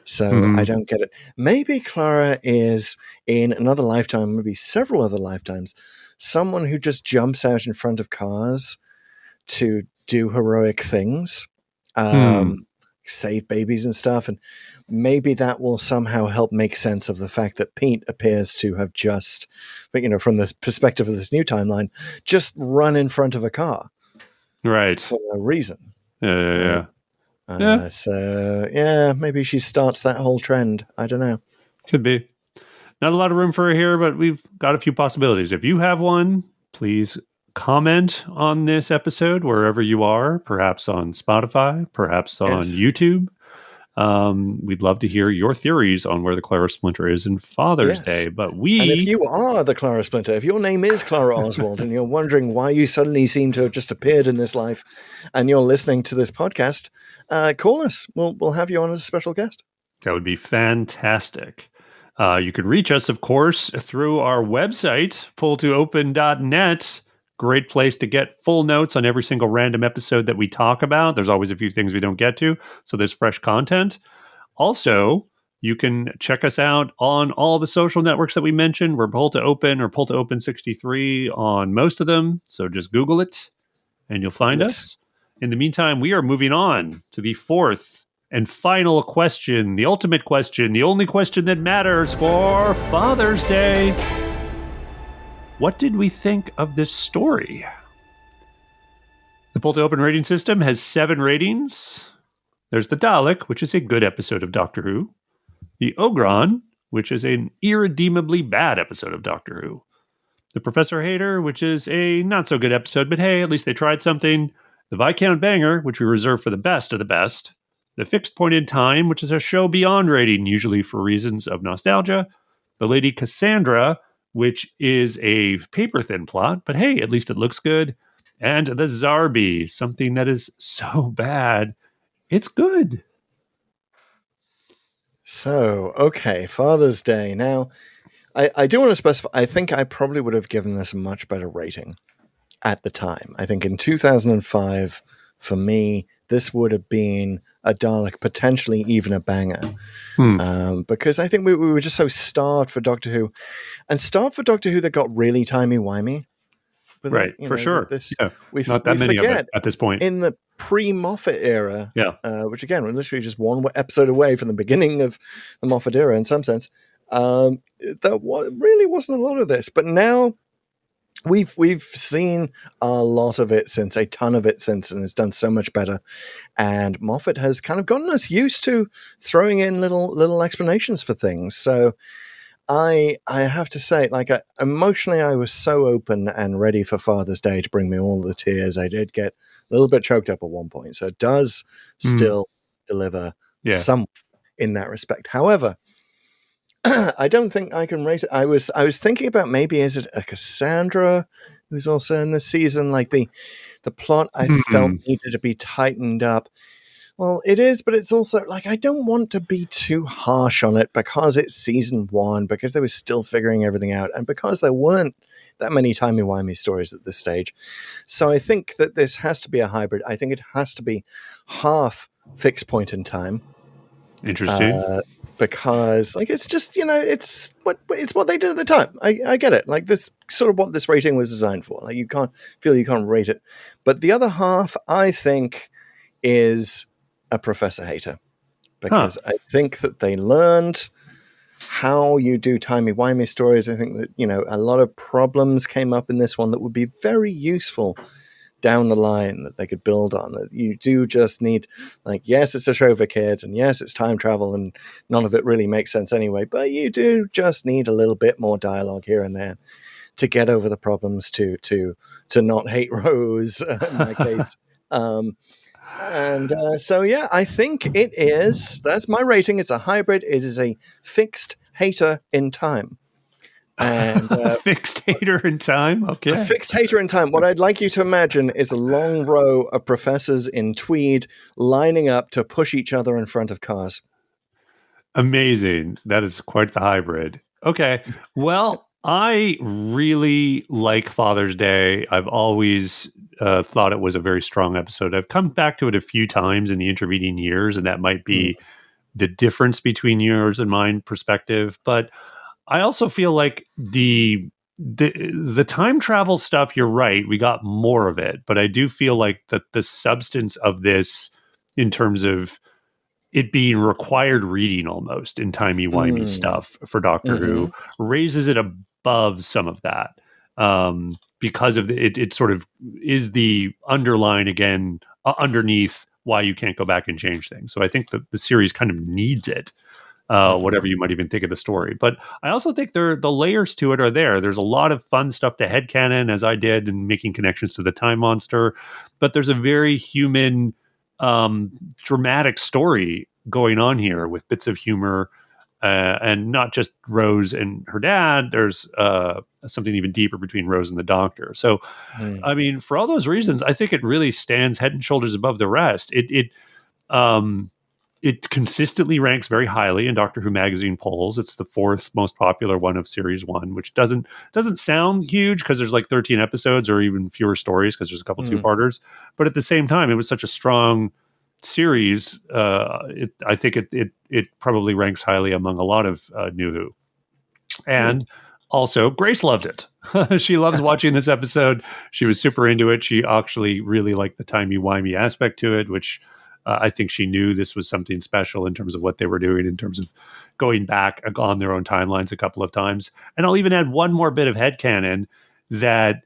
So I don't get it. Maybe Clara is, in another lifetime, maybe several other lifetimes, someone who just jumps out in front of cars to do heroic things, save babies and stuff. And maybe that will somehow help make sense of the fact that Pete appears to have just, from the perspective of this new timeline, just run in front of a car. Right. For no reason. Yeah. So, yeah, maybe she starts that whole trend. I don't know. Could be. Not a lot of room for her here, but we've got a few possibilities. If you have one, please comment on this episode wherever you are, perhaps on Spotify, perhaps on YouTube. We'd love to hear your theories on where the Clara Splinter is in Father's Day. But and if you are the Clara Splinter, if your name is Clara Oswald and you're wondering why you suddenly seem to have just appeared in this life and you're listening to this podcast, call us. We'll have you on as a special guest. That would be fantastic. You can reach us, of course, through our website, pulltoopen.net. Great place to get full notes on every single random episode that we talk about. There's always a few things we don't get to, so there's fresh content. Also, you can check us out on all the social networks that we mentioned. We're Pull to Open or Pull to Open 63 on most of them, so just Google it and you'll find us. In the meantime, we are moving on to the fourth and final question, the ultimate question, the only question that matters for Father's Day. What did we think of this story? The Pull to Open rating system has 7 ratings. There's the Dalek, which is a good episode of Doctor Who. The Ogron, which is an irredeemably bad episode of Doctor Who. The Professor Hater, which is a not-so-good episode, but hey, at least they tried something. The Viscount Banger, which we reserve for the best of the best. The Fixed Point in Time, which is a show beyond rating, usually for reasons of nostalgia. The Lady Cassandra, which is a paper-thin plot, but hey, at least it looks good. And the Zarbi, something that is so bad, it's good. So, okay, Father's Day. Now, I do want to specify, I think I probably would have given this a much better rating at the time. I think in 2005, for me, this would have been a Dalek, potentially even a banger. Because I think we were just so starved for Doctor Who. And starved for Doctor Who that got really timey-wimey. But right, for sure. Not that many of it at this point. In the pre-Moffat era, which again, we're literally just one episode away from the beginning of the Moffat era in some sense, there really wasn't a lot of this. But now we've seen a lot of it since, a ton of it since, and it's done so much better. And Moffat has kind of gotten us used to throwing in little explanations for things. So I have to say, emotionally, I was so open and ready for Father's Day to bring me all the tears. I did get a little bit choked up at one point, so it does still deliver some in that respect. However, I don't think I can rate it. I was thinking about maybe is it a Cassandra who's also in this season? Like the plot I felt needed to be tightened up. Well, it is, but it's also like I don't want to be too harsh on it because it's season 1, because they were still figuring everything out, and because there weren't that many timey-wimey stories at this stage. So I think that this has to be a hybrid. I think it has to be half fixed point in time. Interesting. Because like it's just, it's what they did at the time. I get it. Like this sort of what this rating was designed for. Like you can't rate it. But the other half, I think, is a Professor Hater, because I think that they learned how you do timey-wimey stories. I think that, a lot of problems came up in this one that would be very useful down the line that they could build on. That you do just need, like, yes, it's a show for kids, and yes, it's time travel, and none of it really makes sense anyway, but you do just need a little bit more dialogue here and there to get over the problems, to not hate Rose in my case. So yeah, I think it is. That's my rating. It's a hybrid. It is a fixed hater in time. And fixed hater in time. Okay, a fixed hater in time. What I'd like you to imagine is a long row of professors in tweed lining up to push each other in front of cars. Amazing. That is quite the hybrid. Okay. Well, I really like Father's Day. I've always thought it was a very strong episode. I've come back to it a few times in the intervening years, and that might be the difference between yours and mine perspective. But I also feel like the time travel stuff, you're right, we got more of it. But I do feel like that the substance of this, in terms of it being required reading almost in timey-wimey stuff for Doctor Who, raises it above some of that, because of it sort of is the underline again underneath why you can't go back and change things. So I think the series kind of needs it, whatever you might even think of the story. But I also think the layers to it are there. There's a lot of fun stuff to headcanon, as I did, and making connections to the Time Monster. But there's a very human, dramatic story going on here with bits of humor, and not just Rose and her dad. There's something even deeper between Rose and the Doctor. So, I mean, for all those reasons, I think it really stands head and shoulders above the rest. It consistently ranks very highly in Doctor Who magazine polls. It's the 4th most popular one of series 1, which doesn't sound huge because there's like 13 episodes or even fewer stories because there's a couple two-parters. But at the same time, it was such a strong series. I think it probably ranks highly among a lot of New Who. And also, Grace loved it. She loves watching this episode. She was super into it. She actually really liked the timey-wimey aspect to it, which I think she knew this was something special in terms of what they were doing, in terms of going back on their own timelines a couple of times. And I'll even add one more bit of headcanon that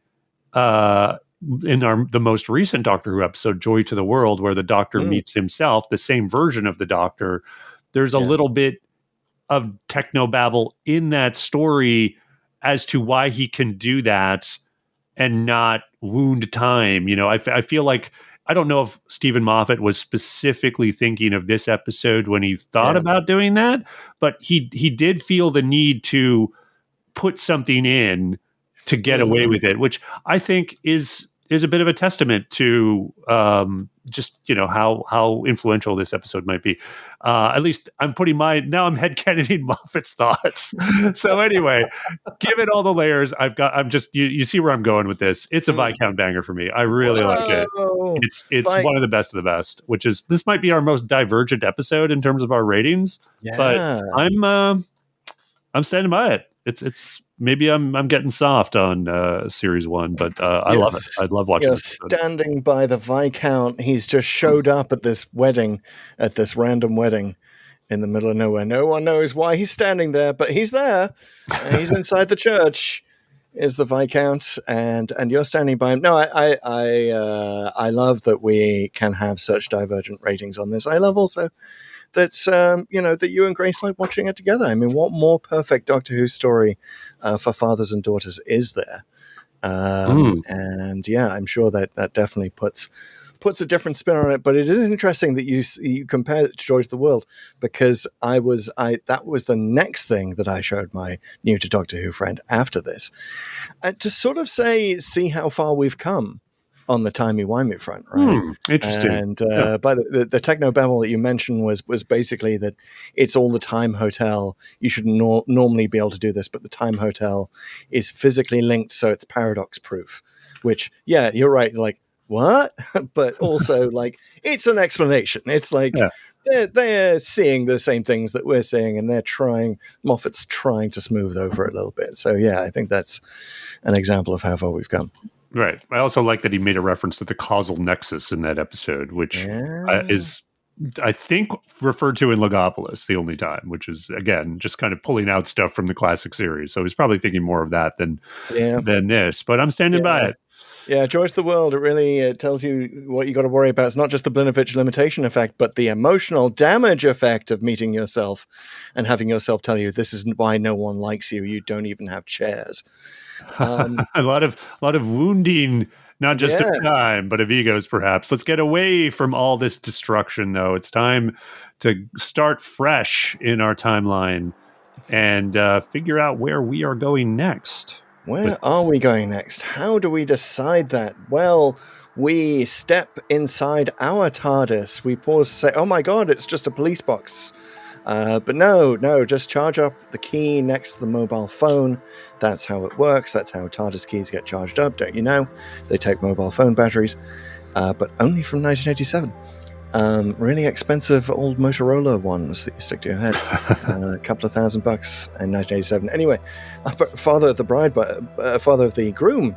in the most recent Doctor Who episode, Joy to the World, where the Doctor meets himself, the same version of the Doctor, there's a little bit of technobabble in that story as to why he can do that and not wound time. I feel like, I don't know if Stephen Moffat was specifically thinking of this episode when he thought about doing that, but he did feel the need to put something in to get away with it, which I think is a bit of a testament to just how influential this episode might be. At least I'm now I'm headcanoning Moffat's thoughts. So anyway, given all the layers you see where I'm going with this. It's a Viscount banger for me. I really like it. It's one of the best of the best, which is, this might be our most divergent episode in terms of our ratings, but I'm standing by it. It's maybe I'm getting soft on series 1, but I love it. I love watching. You're standing by the Viscount. He's just showed up at this random wedding in the middle of nowhere. No one knows why he's standing there, but he's there. He's inside the church. Is the Viscount, and you're standing by him. No, I love that we can have such divergent ratings on this. I love also that's that you and Grace like watching it together. I mean, what more perfect Doctor Who story for fathers and daughters is there? And yeah, I'm sure that definitely puts puts a different spin on it, but it is interesting that you compare it to Joy to the World, because that was the next thing that I showed my new to Doctor Who friend after this, to sort of see how far we've come on the timey-wimey front, right? Interesting. And by the techno babble that you mentioned was basically that it's all the time hotel. You should normally be able to do this, but the time hotel is physically linked, so it's paradox proof. Which, yeah, you're right. Like, what? But also, like, it's an explanation. It's like they're seeing the same things that we're seeing, and Moffat's trying to smooth over it a little bit. So yeah, I think that's an example of how far we've come. Right. I also like that he made a reference to the causal nexus in that episode, which is, I think, referred to in Logopolis the only time, which is, again, just kind of pulling out stuff from the classic series. So he's probably thinking more of that than this. But I'm standing by it. Yeah, Joy to the World, it really tells you what you got to worry about. It's not just the Blinovitch limitation effect, but the emotional damage effect of meeting yourself and having yourself tell you, this isn't why no one likes you. You don't even have chairs. A lot of wounding, not just of time, but of egos, perhaps. Let's get away from all this destruction, though. It's time to start fresh in our timeline and figure out where we are going next. Where are we going next? How do we decide that? Well, we step inside our TARDIS. We pause to say, oh my God, it's just a police box. But no, just charge up the key next to the mobile phone. That's how it works. That's how TARDIS keys get charged up, don't you know? They take mobile phone batteries, but only from 1987. Really expensive old Motorola ones that you stick to your head. A couple of $1,000 in 1987. Anyway, father of the groom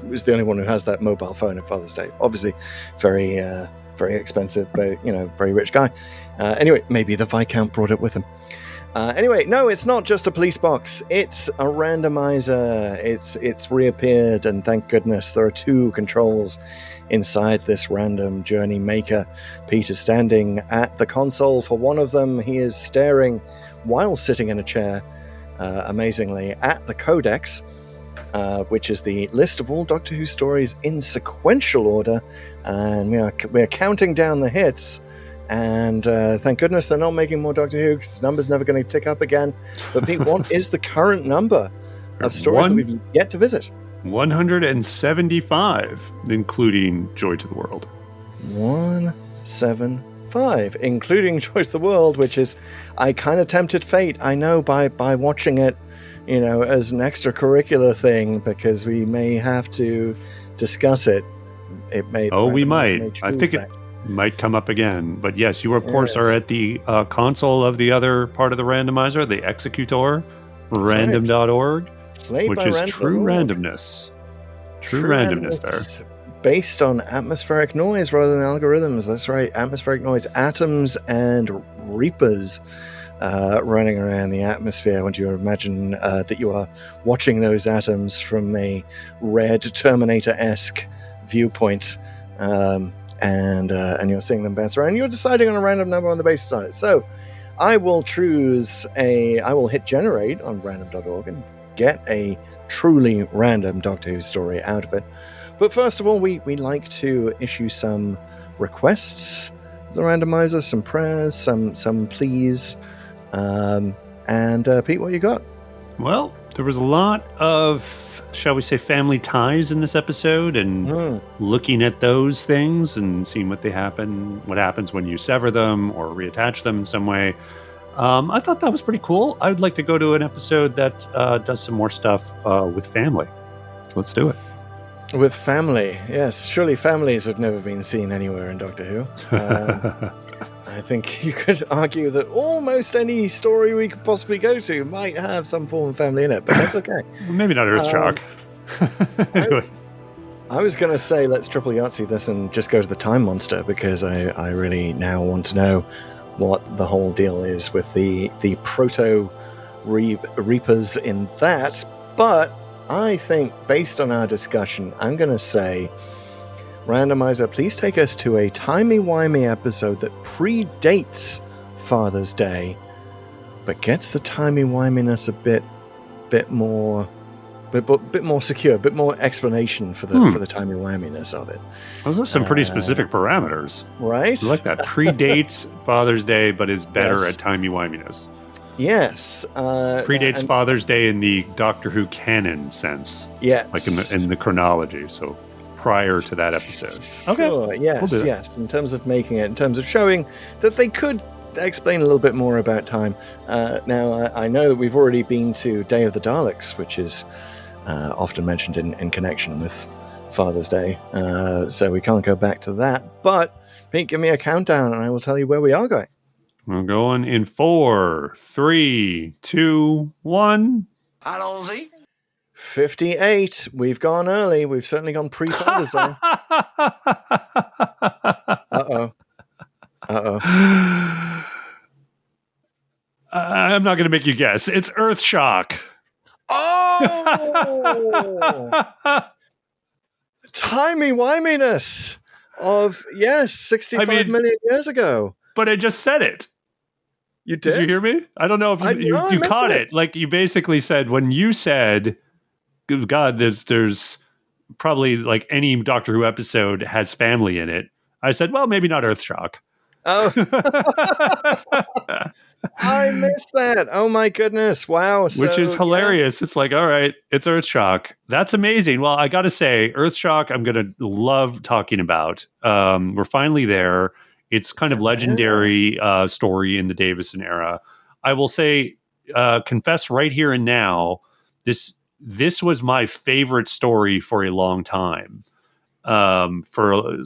was the only one who has that mobile phone at Father's Day. Obviously, very expensive, but very rich guy. Anyway, maybe the Viscount brought it with him. Anyway, no, it's not just a police box. It's a randomizer. It's reappeared, and thank goodness there are two controls inside this random journey maker. Pete is standing at the console for one of them. He is staring while sitting in a chair, amazingly, at the codex, which is the list of all Doctor Who stories in sequential order, and we are counting down the hits. And thank goodness they're not making more Doctor Who, because this number's never going to tick up again. But Pete, what is the current number of stories that we've yet to visit? 175, including Joy to the World. 175, including Joy to the World, which is, I kind of tempted fate, I know, by watching it, as an extracurricular thing, because we may have to discuss it. We might. I think it might come up again. But yes, you of course are at the console of the other part of the randomizer, the Executor, random.org, which is true randomness. True randomness there. Based on atmospheric noise rather than algorithms. That's right, atmospheric noise, atoms and reapers running around the atmosphere. When you imagine that you are watching those atoms from a red Terminator-esque viewpoint, and you're seeing them bounce around. You're deciding on a random number on the basis on it. So I will hit generate on random.org and get a truly random Doctor Who story out of it. But first of all, we like to issue some requests of the randomizer, some prayers, some pleas. And Pete, what you got? Well, there was a lot of, shall we say, family ties in this episode, and looking at those things and seeing what happens when you sever them or reattach them in some way. I thought that was pretty cool. I would like to go to an episode that does some more stuff with family. So let's do it. With family, yes. Surely families have never been seen anywhere in Doctor Who. I think you could argue that almost any story we could possibly go to might have some form of family in it, but that's okay. Maybe not Earthshock. Anyway. I was going to say let's triple Yahtzee this and just go to the Time Monster, because I really now want to know what the whole deal is with the proto Reapers in that. But I think, based on our discussion, I'm going to say, randomizer, please take us to a timey-wimey episode that predates Father's Day, but gets the timey-wiminess a bit more bit more secure, a bit more explanation for the timey-wiminess of it. Those are some pretty specific parameters. Right? I like that. Predates Father's Day, but is better Yes. at timey-wiminess. Yes. Predates Father's Day in the Doctor Who canon sense. Yes. Like in the chronology. So prior to that episode. Okay. Sure, yes, We'll do that. yes. In terms of making it, in terms of showing that they could explain a little bit more about time. Now, I know that we've already been to Day of the Daleks, which is often mentioned in connection with Father's Day, so we can't go back to that. But, Pete, give me a countdown and I will tell you where we are going. We're going in 4, 3, 2, 1. Hello, Z. 58. We've gone early. We've certainly gone pre-Father's Day. Uh-oh. I'm not going to make you guess. It's Earthshock. Oh! Timey-wiminess of, 65 million years ago. But I just said it. You did? Did you hear me? I don't know if I you missed caught it. it. Like you basically said, when you said, God, there's probably like any Doctor Who episode has family in it. I said, well, maybe not Earthshock. Oh, I missed that. Oh my goodness. Wow. Which is hilarious. It's like, all right, it's Earthshock. That's amazing. Well, I got to say, Earthshock, I'm going to love talking about. We're finally there. It's kind of legendary story in the Davison era. I will say, confess right here and now, this was my favorite story for a long time. For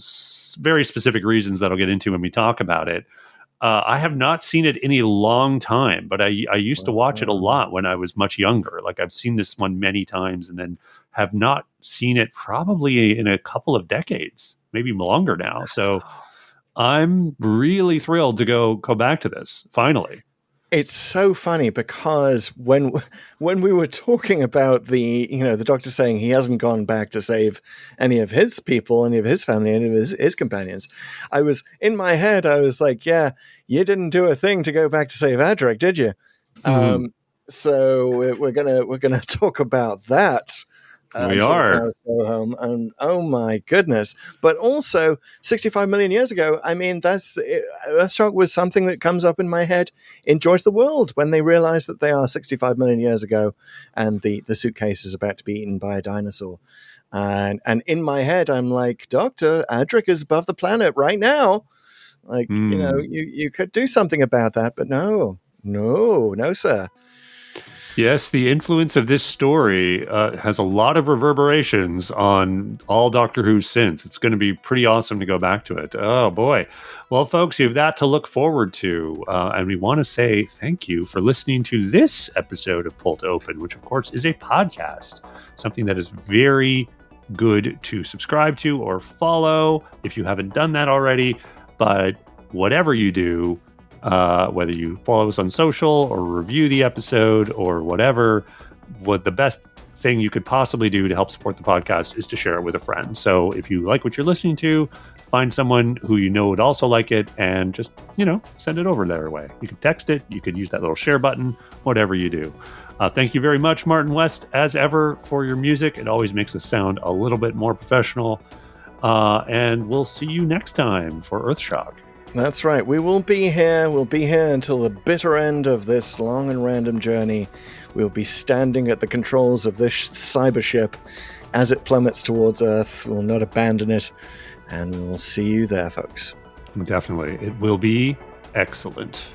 very specific reasons that I'll get into when we talk about it. I have not seen it in a long time, but I used to watch it a lot when I was much younger. Like I've seen this one many times and then have not seen it probably in a couple of decades, maybe longer now. So I'm really thrilled to go back to this finally. It's so funny because when we were talking about the Doctor saying he hasn't gone back to save any of his people, any of his family, any of his companions, I was in my head. I was like, "Yeah, you didn't do a thing to go back to save Adric, did you?" Mm-hmm. So we're gonna talk about that. We are. Go home, and oh my goodness! But also, 65 million years ago. I mean, Earthshock was something that comes up in my head in Joy to the World when they realize that they are 65 million years ago, and the suitcase is about to be eaten by a dinosaur. And in my head, I'm like, Doctor, Adric is above the planet right now. Like, you could do something about that, but no, sir. Yes, the influence of this story has a lot of reverberations on all Doctor Who since. It's going to be pretty awesome to go back to it. Oh, boy. Well, folks, you have that to look forward to. And we want to say thank you for listening to this episode of Pull to Open, which, of course, is a podcast, something that is very good to subscribe to or follow if you haven't done that already. But whatever you do, whether you follow us on social or review the episode or whatever, what the best thing you could possibly do to help support the podcast is to share it with a friend. So if you like what you're listening to, find someone who you know would also like it and just, send it over their way. You can text it. You can use that little share button, whatever you do. Thank you very much, Martin West, as ever, for your music. It always makes us sound a little bit more professional. And we'll see you next time for Earthshock. That's right. We will be here. We'll be here until the bitter end of this long and random journey. We'll be standing at the controls of this cyber ship as it plummets towards Earth. We'll not abandon it. And we'll see you there, folks. Definitely. It will be excellent.